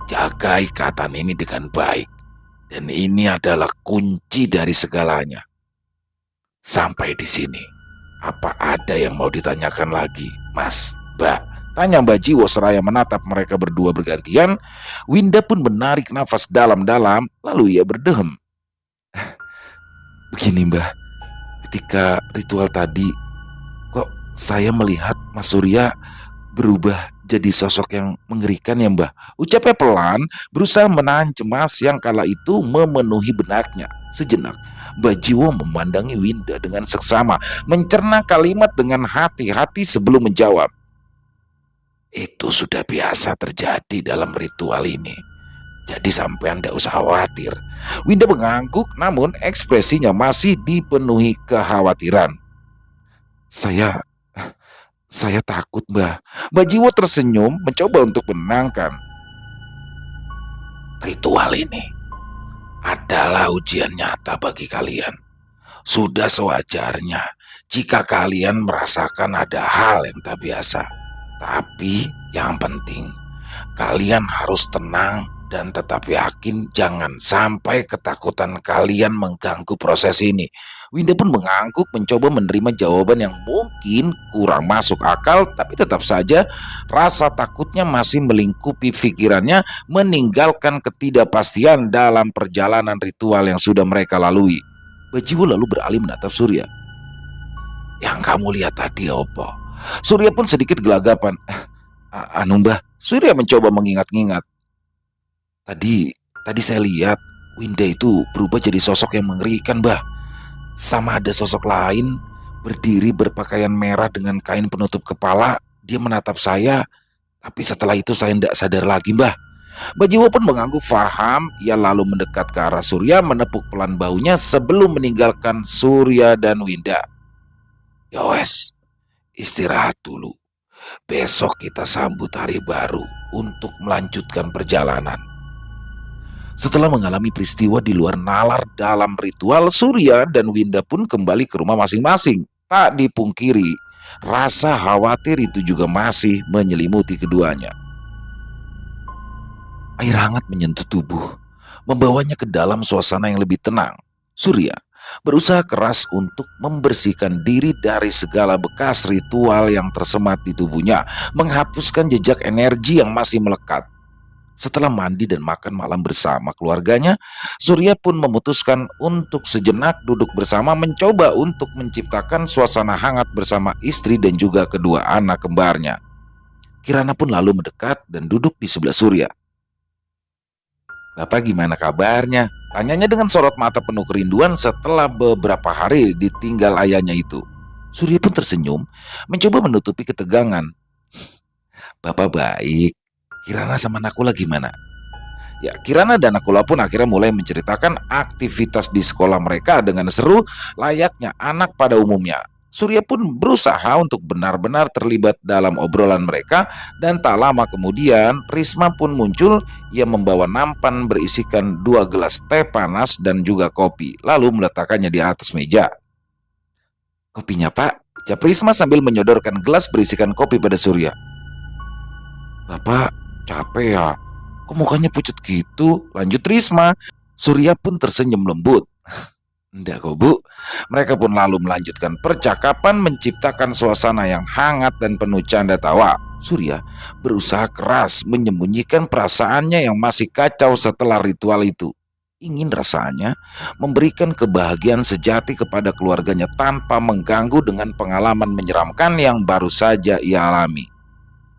jaga ikatan ini dengan baik. Dan ini adalah kunci dari segalanya. Sampai di sini. Apa ada yang mau ditanyakan lagi, Mas, Mbak? Tanya Mbak Jiwo seraya menatap mereka berdua bergantian. Winda pun menarik nafas dalam-dalam, lalu ia berdehem. Begini Mbak, ketika ritual tadi, kok saya melihat Mas Surya berubah jadi sosok yang mengerikan ya Mbak. Ucapnya pelan, berusaha menahan cemas yang kala itu memenuhi benaknya. Sejenak, Mbak Jiwo memandangi Winda dengan seksama, mencerna kalimat dengan hati-hati sebelum menjawab. Itu sudah biasa terjadi dalam ritual ini. Jadi sampean tidak usah khawatir. Winda mengangguk namun ekspresinya masih dipenuhi kekhawatiran. Saya takut Mbak. Mbak Jiwo tersenyum mencoba untuk menenangkan. Ritual ini adalah ujian nyata bagi kalian. Sudah sewajarnya jika kalian merasakan ada hal yang tak biasa. Tapi yang penting, kalian harus tenang dan tetap yakin jangan sampai ketakutan kalian mengganggu proses ini. Winda pun mengangguk mencoba menerima jawaban yang mungkin kurang masuk akal, tapi tetap saja rasa takutnya masih melingkupi pikirannya, meninggalkan ketidakpastian dalam perjalanan ritual yang sudah mereka lalui. Bajiwo lalu beralih menatap Surya. Yang kamu lihat tadi apa? Surya pun sedikit gelagapan. Anu Mbah, Surya mencoba mengingat-ingat. Tadi saya lihat Winda itu berubah jadi sosok yang mengerikan Mbah. Sama ada sosok lain berdiri berpakaian merah dengan kain penutup kepala. Dia menatap saya, tapi setelah itu saya tidak sadar lagi Mbah. Mbah Jiwo pun mengangguk faham. Ia lalu mendekat ke arah Surya, menepuk pelan bahunya sebelum meninggalkan Surya dan Winda. Yowes, istirahat dulu. Besok kita sambut hari baru untuk melanjutkan perjalanan. Setelah mengalami peristiwa di luar nalar dalam ritual, Surya dan Winda pun kembali ke rumah masing-masing. Tak dipungkiri, rasa khawatir itu juga masih menyelimuti keduanya. Air hangat menyentuh tubuh, membawanya ke dalam suasana yang lebih tenang. Surya berusaha keras untuk membersihkan diri dari segala bekas ritual yang tersemat di tubuhnya, menghapuskan jejak energi yang masih melekat. Setelah mandi dan makan malam bersama keluarganya, Surya pun memutuskan untuk sejenak duduk bersama, mencoba untuk menciptakan suasana hangat bersama istri dan juga kedua anak kembarnya. Kirana pun lalu mendekat dan duduk di sebelah Surya. Bapak gimana kabarnya? Tanyanya dengan sorot mata penuh kerinduan setelah beberapa hari ditinggal ayahnya itu. Surya pun tersenyum, mencoba menutupi ketegangan. Bapak baik. Kirana sama Nakula gimana? Ya, Kirana dan Nakula pun akhirnya mulai menceritakan aktivitas di sekolah mereka dengan seru layaknya anak pada umumnya. Surya pun berusaha untuk benar-benar terlibat dalam obrolan mereka, dan tak lama kemudian Risma pun muncul. Ia membawa nampan berisikan 2 gelas teh panas dan juga kopi, lalu meletakkannya di atas meja. Kopinya Pak, ucap Risma sambil menyodorkan gelas berisikan kopi pada Surya. Bapak capek ya? Kok mukanya pucat gitu? Lanjut Risma. Surya pun tersenyum lembut. Enggak kok Bu. Mereka pun lalu melanjutkan percakapan, menciptakan suasana yang hangat dan penuh canda tawa. Surya berusaha keras menyembunyikan perasaannya yang masih kacau setelah ritual itu. Ingin rasanya memberikan kebahagiaan sejati kepada keluarganya tanpa mengganggu dengan pengalaman menyeramkan yang baru saja ia alami.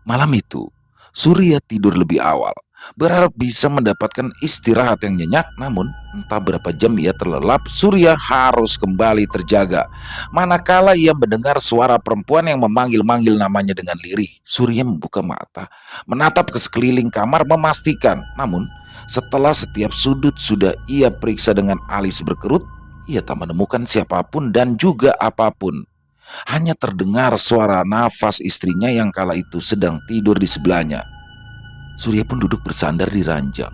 Malam itu, Surya tidur lebih awal, berharap bisa mendapatkan istirahat yang nyenyak. Namun entah berapa jam ia terlelap, Surya harus kembali terjaga. Manakala ia mendengar suara perempuan yang memanggil-manggil namanya dengan lirih, Surya membuka mata, menatap ke sekeliling kamar memastikan. Namun setelah setiap sudut sudah ia periksa dengan alis berkerut, Ia tak menemukan siapapun dan juga apapun. Hanya terdengar suara nafas istrinya yang kala itu sedang tidur di sebelahnya. Surya pun duduk bersandar di ranjang,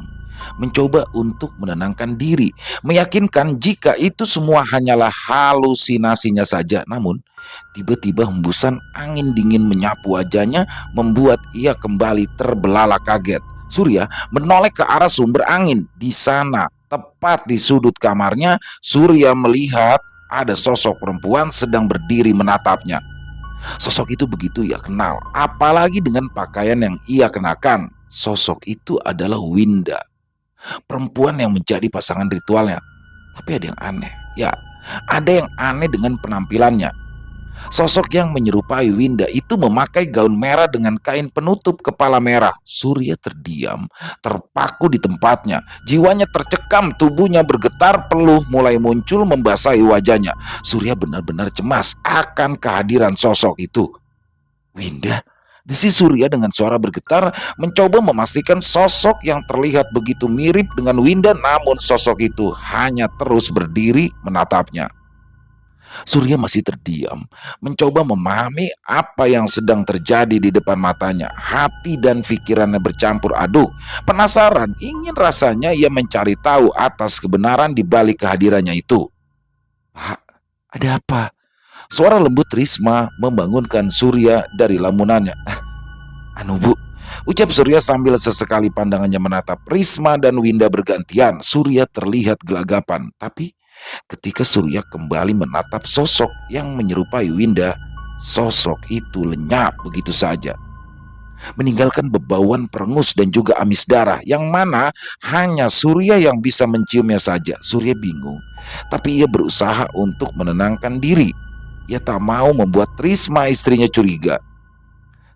mencoba untuk menenangkan diri, meyakinkan jika itu semua hanyalah halusinasinya saja. Namun, tiba-tiba hembusan angin dingin menyapu wajahnya membuat ia kembali terbelalak kaget. Surya menoleh ke arah sumber angin. Di sana, tepat di sudut kamarnya, Surya melihat ada sosok perempuan sedang berdiri menatapnya. Sosok itu begitu ia kenal, apalagi dengan pakaian yang ia kenakan. Sosok itu adalah Winda, perempuan yang menjadi pasangan ritualnya. Tapi ada yang aneh. Ya, ada yang aneh dengan penampilannya. Sosok yang menyerupai Winda itu memakai gaun merah dengan kain penutup kepala merah. Surya terdiam, terpaku di tempatnya. Jiwanya tercekam, tubuhnya bergetar, peluh mulai muncul membasahi wajahnya. Surya benar-benar cemas akan kehadiran sosok itu. Winda, desi Surya dengan suara bergetar, mencoba memastikan sosok yang terlihat begitu mirip dengan Winda, namun sosok itu hanya terus berdiri menatapnya. Surya masih terdiam, mencoba memahami apa yang sedang terjadi di depan matanya. Hati dan pikirannya bercampur aduk. Penasaran, ingin rasanya ia mencari tahu atas kebenaran di balik kehadirannya itu. Pak, ada apa? Suara lembut Risma membangunkan Surya dari lamunannya. Anu bu, ucap Surya sambil sesekali pandangannya menatap Risma dan Winda bergantian. Surya terlihat gelagapan, tapi ketika Surya kembali menatap sosok yang menyerupai Winda, sosok itu lenyap begitu saja, meninggalkan bebauan perengus dan juga amis darah yang mana hanya Surya yang bisa menciumnya saja. Surya bingung, tapi ia berusaha untuk menenangkan diri. Ia tak mau membuat Risma istrinya curiga.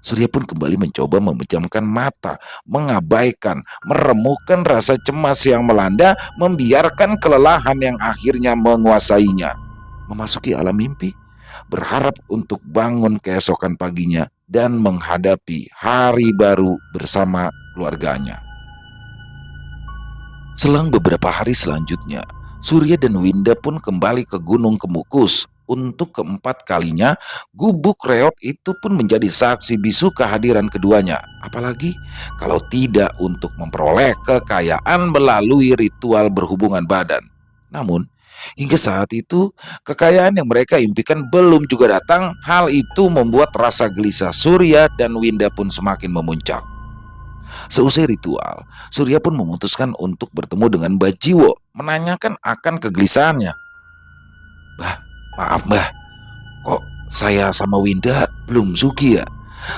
Surya pun kembali mencoba memejamkan mata, mengabaikan, meremukan rasa cemas yang melanda, membiarkan kelelahan yang akhirnya menguasainya. Memasuki alam mimpi, berharap untuk bangun keesokan paginya dan menghadapi hari baru bersama keluarganya. Selang beberapa hari selanjutnya, Surya dan Winda pun kembali ke Gunung Kemukus. Untuk keempat kalinya, gubuk reot itu pun menjadi saksi bisu kehadiran keduanya. Apalagi kalau tidak untuk memperoleh kekayaan melalui ritual berhubungan badan. Namun, hingga saat itu, kekayaan yang mereka impikan belum juga datang. Hal itu membuat rasa gelisah Surya dan Winda pun semakin memuncak. Seusai ritual, Surya pun memutuskan untuk bertemu dengan Bajiwo, menanyakan akan kegelisahannya. Bah, maaf mbah, kok saya sama Winda belum sugi ya?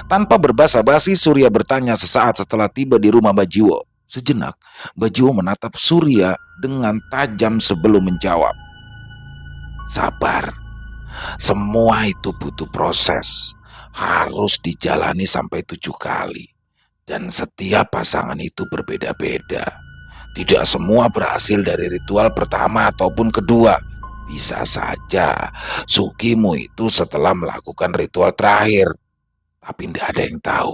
Tanpa berbasa-basi, Surya bertanya sesaat setelah tiba di rumah Bajiwo. Sejenak, Bajiwo menatap Surya dengan tajam sebelum menjawab. Sabar, semua itu butuh proses. Harus dijalani sampai 7 kali. Dan setiap pasangan itu berbeda-beda. Tidak semua berhasil dari ritual pertama ataupun kedua. Bisa saja sukimu itu setelah melakukan ritual terakhir. Tapi tidak ada yang tahu.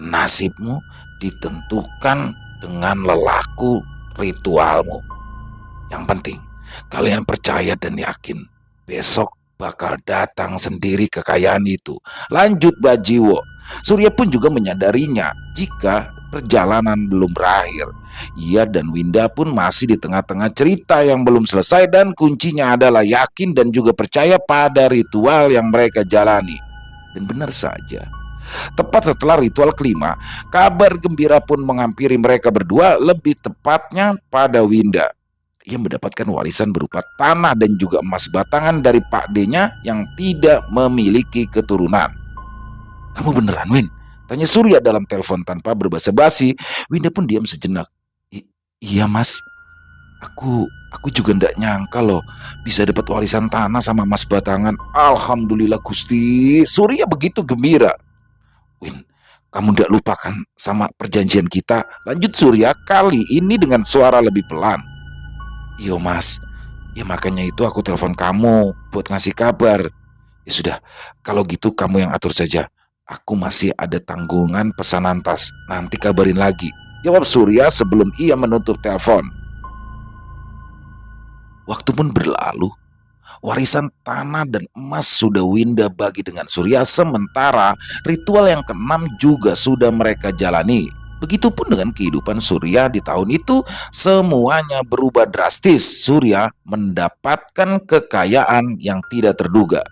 Nasibmu ditentukan dengan lelaku ritualmu. Yang penting, kalian percaya dan yakin besok bakal datang sendiri kekayaan itu. Lanjut Bajiwo. Surya pun juga menyadarinya jika perjalanan belum berakhir. Ia dan Winda pun masih di tengah-tengah cerita yang belum selesai dan kuncinya adalah yakin dan juga percaya pada ritual yang mereka jalani. Dan benar saja, tepat setelah ritual kelima, kabar gembira pun menghampiri mereka berdua, lebih tepatnya pada Winda. Ia mendapatkan warisan berupa tanah dan juga emas batangan dari Pak D-nya yang tidak memiliki keturunan. Kamu beneran, Win? Tanya Surya dalam telepon tanpa berbasa-basi. Winda pun diam sejenak. Iya mas, aku juga ndak nyangka loh bisa dapat warisan tanah sama emas batangan. Alhamdulillah Gusti. Surya begitu gembira. Win, kamu ndak lupakan sama perjanjian kita? Lanjut Surya kali ini dengan suara lebih pelan. Iyo mas, ya makanya itu aku telepon kamu buat ngasih kabar. Ya sudah, kalau gitu kamu yang atur saja. Aku masih ada tanggungan pesanan tas. Nanti kabarin lagi, jawab Surya sebelum ia menutup telepon. Waktu pun berlalu, warisan tanah dan emas sudah Winda bagi dengan Surya, sementara ritual yang keenam juga sudah mereka jalani. Begitupun dengan kehidupan Surya di tahun itu, semuanya berubah drastis. Surya mendapatkan kekayaan yang tidak terduga.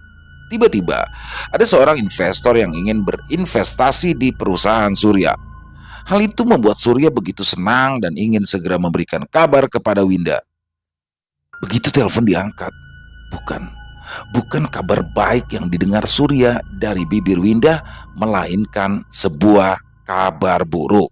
Tiba-tiba, ada seorang investor yang ingin berinvestasi di perusahaan Surya. Hal itu membuat Surya begitu senang dan ingin segera memberikan kabar kepada Winda. Begitu telepon diangkat, bukan, bukan kabar baik yang didengar Surya dari bibir Winda, melainkan sebuah kabar buruk.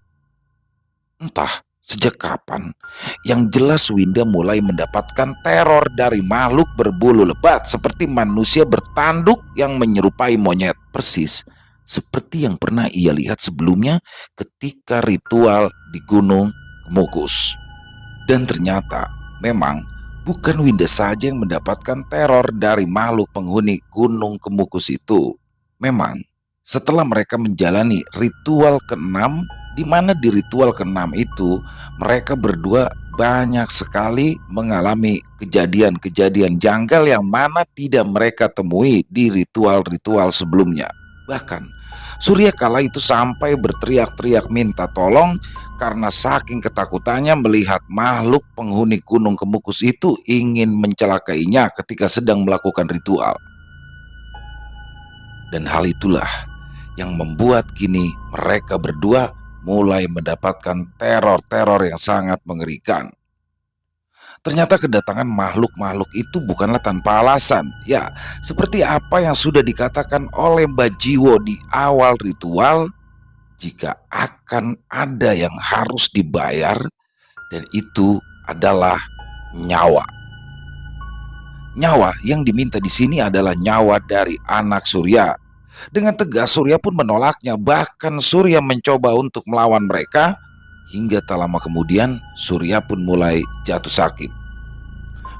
Entah sejak kapan, yang jelas Winda mulai mendapatkan teror dari makhluk berbulu lebat seperti manusia bertanduk yang menyerupai monyet, persis seperti yang pernah ia lihat sebelumnya ketika ritual di Gunung Kemukus. Dan ternyata memang bukan Winda saja yang mendapatkan teror dari makhluk penghuni Gunung Kemukus itu. Memang setelah mereka menjalani ritual keenam, di mana di ritual keenam itu mereka berdua banyak sekali mengalami kejadian-kejadian janggal yang mana tidak mereka temui di ritual-ritual sebelumnya. Bahkan Surya kala itu sampai berteriak-teriak minta tolong karena saking ketakutannya melihat makhluk penghuni Gunung Kemukus itu ingin mencelakainya ketika sedang melakukan ritual. Dan hal itulah yang membuat kini mereka berdua mulai mendapatkan teror-teror yang sangat mengerikan. Ternyata kedatangan makhluk-makhluk itu bukanlah tanpa alasan. Ya, seperti apa yang sudah dikatakan oleh Mbak Jiwo di awal ritual, jika akan ada yang harus dibayar, dan itu adalah nyawa. Nyawa yang diminta di sini adalah nyawa dari anak Surya. Dengan tegas Surya pun menolaknya, bahkan Surya mencoba untuk melawan mereka, hingga tak lama kemudian Surya pun mulai jatuh sakit.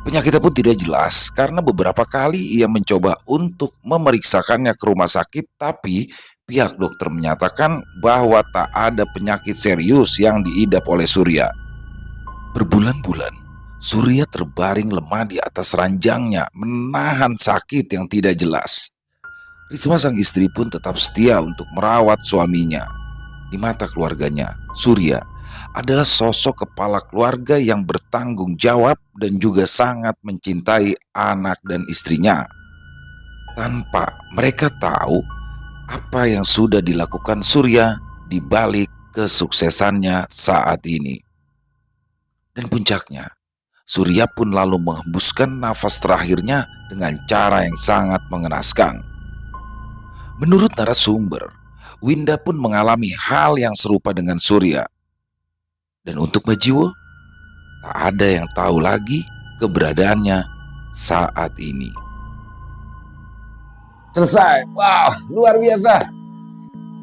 Penyakitnya pun tidak jelas karena beberapa kali ia mencoba untuk memeriksakannya ke rumah sakit, tapi pihak dokter menyatakan bahwa tak ada penyakit serius yang diidap oleh Surya. Berbulan-bulan, Surya terbaring lemah di atas ranjangnya, menahan sakit yang tidak jelas. Risma sang istri pun tetap setia untuk merawat suaminya. Di mata keluarganya, Surya adalah sosok kepala keluarga yang bertanggung jawab dan juga sangat mencintai anak dan istrinya. Tanpa mereka tahu apa yang sudah dilakukan Surya di balik kesuksesannya saat ini. Dan puncaknya, Surya pun lalu menghembuskan nafas terakhirnya dengan cara yang sangat mengenaskan. Menurut narasumber, Winda pun mengalami hal yang serupa dengan Surya. Dan untuk Mbak Jiwo, tak ada yang tahu lagi keberadaannya saat ini. Selesai. Wow, luar biasa.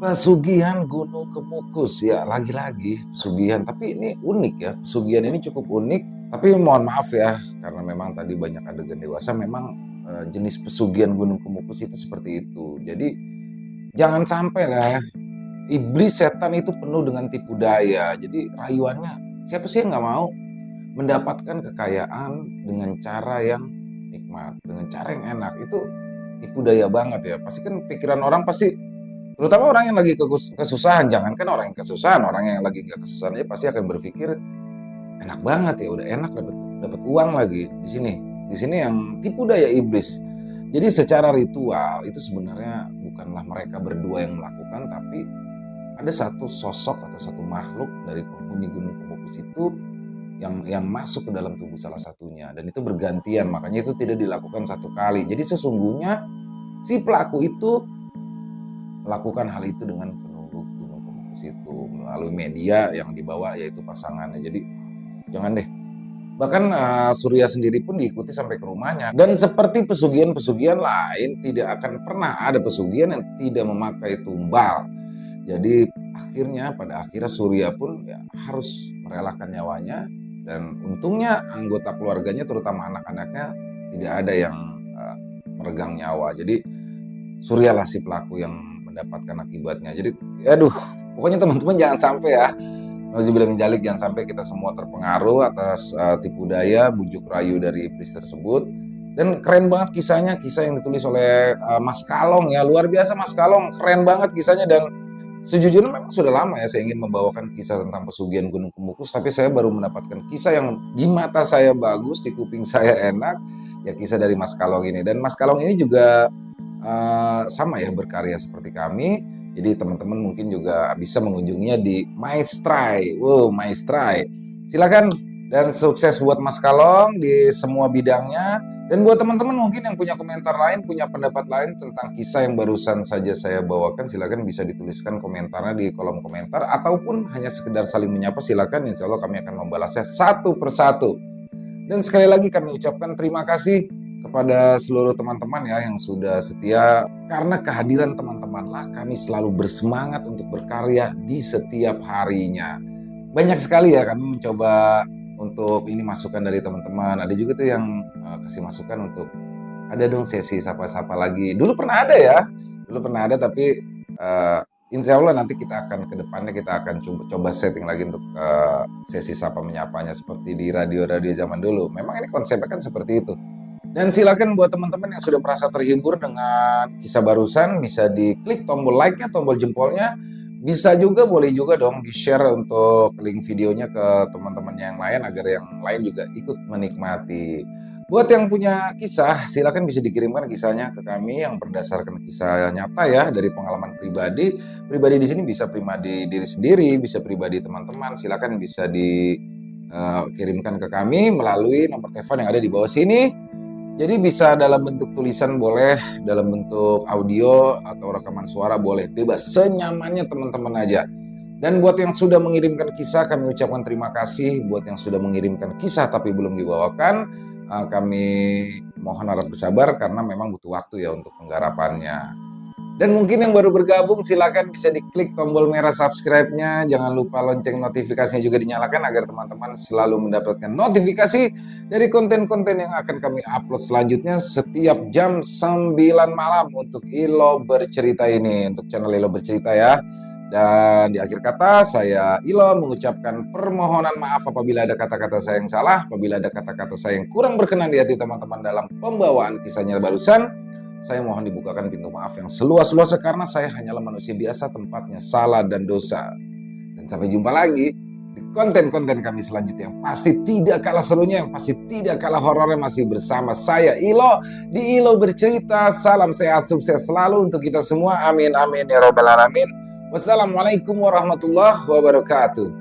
Pesugihan Gunung Kemukus, ya, lagi-lagi pesugihan, tapi ini unik ya. Pesugihan ini cukup unik, tapi mohon maaf ya, karena memang tadi banyak adegan dewasa, memang jenis pesugihan Gunung Kemukus itu seperti itu. Jadi jangan sampai lah, iblis setan itu penuh dengan tipu daya. Jadi rayuannya, siapa sih yang nggak mau mendapatkan kekayaan dengan cara yang nikmat, dengan cara yang enak? Itu tipu daya banget ya. Pasti kan pikiran orang pasti, terutama orang yang lagi kesusahan, jangankan orang yang kesusahan, orang yang lagi gak kesusahan aja pasti akan berpikir enak banget ya, udah enak dapat uang lagi di sini. Di sini yang tipu daya iblis. Jadi secara ritual itu sebenarnya bukanlah mereka berdua yang melakukan, tapi ada satu sosok atau satu makhluk dari penghuni Gunung Kemukus itu yang masuk ke dalam tubuh salah satunya, dan itu bergantian, makanya itu tidak dilakukan satu kali. Jadi sesungguhnya si pelaku itu melakukan hal itu dengan penduduk Gunung Kemukus itu melalui media yang dibawa yaitu pasangannya. Jadi jangan deh. Bahkan Surya sendiri pun diikuti sampai ke rumahnya. Dan seperti pesugihan-pesugihan lain, tidak akan pernah ada pesugihan yang tidak memakai tumbal. Jadi pada akhirnya Surya pun ya harus merelakan nyawanya, dan untungnya anggota keluarganya terutama anak-anaknya tidak ada yang meregang nyawa. Jadi Surya lah si pelaku yang mendapatkan akibatnya. Jadi aduh, pokoknya teman-teman jangan sampai ya Nauzubillah min dzalik, jangan sampai kita semua terpengaruh atas tipu daya, bujuk rayu dari iblis tersebut. Dan keren banget kisahnya, kisah yang ditulis oleh Mas Kalong ya, luar biasa Mas Kalong, keren banget kisahnya. Dan sejujurnya memang sudah lama ya saya ingin membawakan kisah tentang pesugihan Gunung Kemukus, tapi saya baru mendapatkan kisah yang di mata saya bagus, di kuping saya enak, ya kisah dari Mas Kalong ini. Dan Mas Kalong ini juga sama ya berkarya seperti kami. Jadi teman-teman mungkin juga bisa mengunjunginya di Maestrai. Wow, Maestrai. Silakan dan sukses buat Mas Kalong di semua bidangnya. Dan buat teman-teman mungkin yang punya komentar lain, punya pendapat lain tentang kisah yang barusan saja saya bawakan, silakan bisa dituliskan komentarnya di kolom komentar, ataupun hanya sekedar saling menyapa, silakan. Insya Allah kami akan membalasnya satu persatu. Dan sekali lagi kami ucapkan terima kasih kepada seluruh teman-teman ya yang sudah setia. Karena kehadiran teman-temanlah kami selalu bersemangat untuk berkarya di setiap harinya. Banyak sekali ya kami mencoba untuk ini masukan dari teman-teman. Ada juga tuh yang kasih masukan untuk ada dong sesi sapa-sapa lagi. Dulu pernah ada ya, tapi insya Allah nanti kita akan ke depannya kita akan coba setting lagi untuk sesi sapa menyapanya seperti di radio-radio zaman dulu. Memang ini konsepnya kan seperti itu. Dan silakan buat teman-teman yang sudah merasa terhibur dengan kisah barusan, bisa diklik tombol like-nya, tombol jempolnya. Bisa juga, boleh juga dong di-share untuk link videonya ke teman-teman yang lain agar yang lain juga ikut menikmati. Buat yang punya kisah, silakan bisa dikirimkan kisahnya ke kami yang berdasarkan kisah nyata ya dari pengalaman pribadi. Pribadi di sini bisa pribadi diri sendiri, bisa pribadi teman-teman. Silakan bisa dikirimkan ke kami melalui nomor telepon yang ada di bawah sini. Jadi bisa dalam bentuk tulisan boleh, dalam bentuk audio atau rekaman suara boleh, bebas, senyamannya teman-teman aja. Dan buat yang sudah mengirimkan kisah kami ucapkan terima kasih. Buat yang sudah mengirimkan kisah tapi belum dibawakan, kami mohon harap bersabar karena memang butuh waktu ya untuk penggarapannya. Dan mungkin yang baru bergabung silakan bisa diklik tombol merah subscribe-nya. Jangan lupa lonceng notifikasinya juga dinyalakan agar teman-teman selalu mendapatkan notifikasi dari konten-konten yang akan kami upload selanjutnya setiap jam 9 malam untuk Ilo Bercerita ini, untuk channel Ilo Bercerita ya. Dan di akhir kata saya Ilo mengucapkan permohonan maaf apabila ada kata-kata saya yang salah, apabila ada kata-kata saya yang kurang berkenan di hati teman-teman dalam pembawaan kisahnya barusan. Saya mohon dibukakan pintu maaf yang seluas-luasnya karena saya hanyalah manusia biasa, tempatnya salah dan dosa. Dan sampai jumpa lagi di konten-konten kami selanjutnya yang pasti tidak kalah serunya, yang pasti tidak kalah horornya, masih bersama saya Ilo di Ilo Bercerita. Salam sehat, sukses selalu untuk kita semua. Amin, amin ya robbal alamin. Wassalamualaikum warahmatullahi wabarakatuh.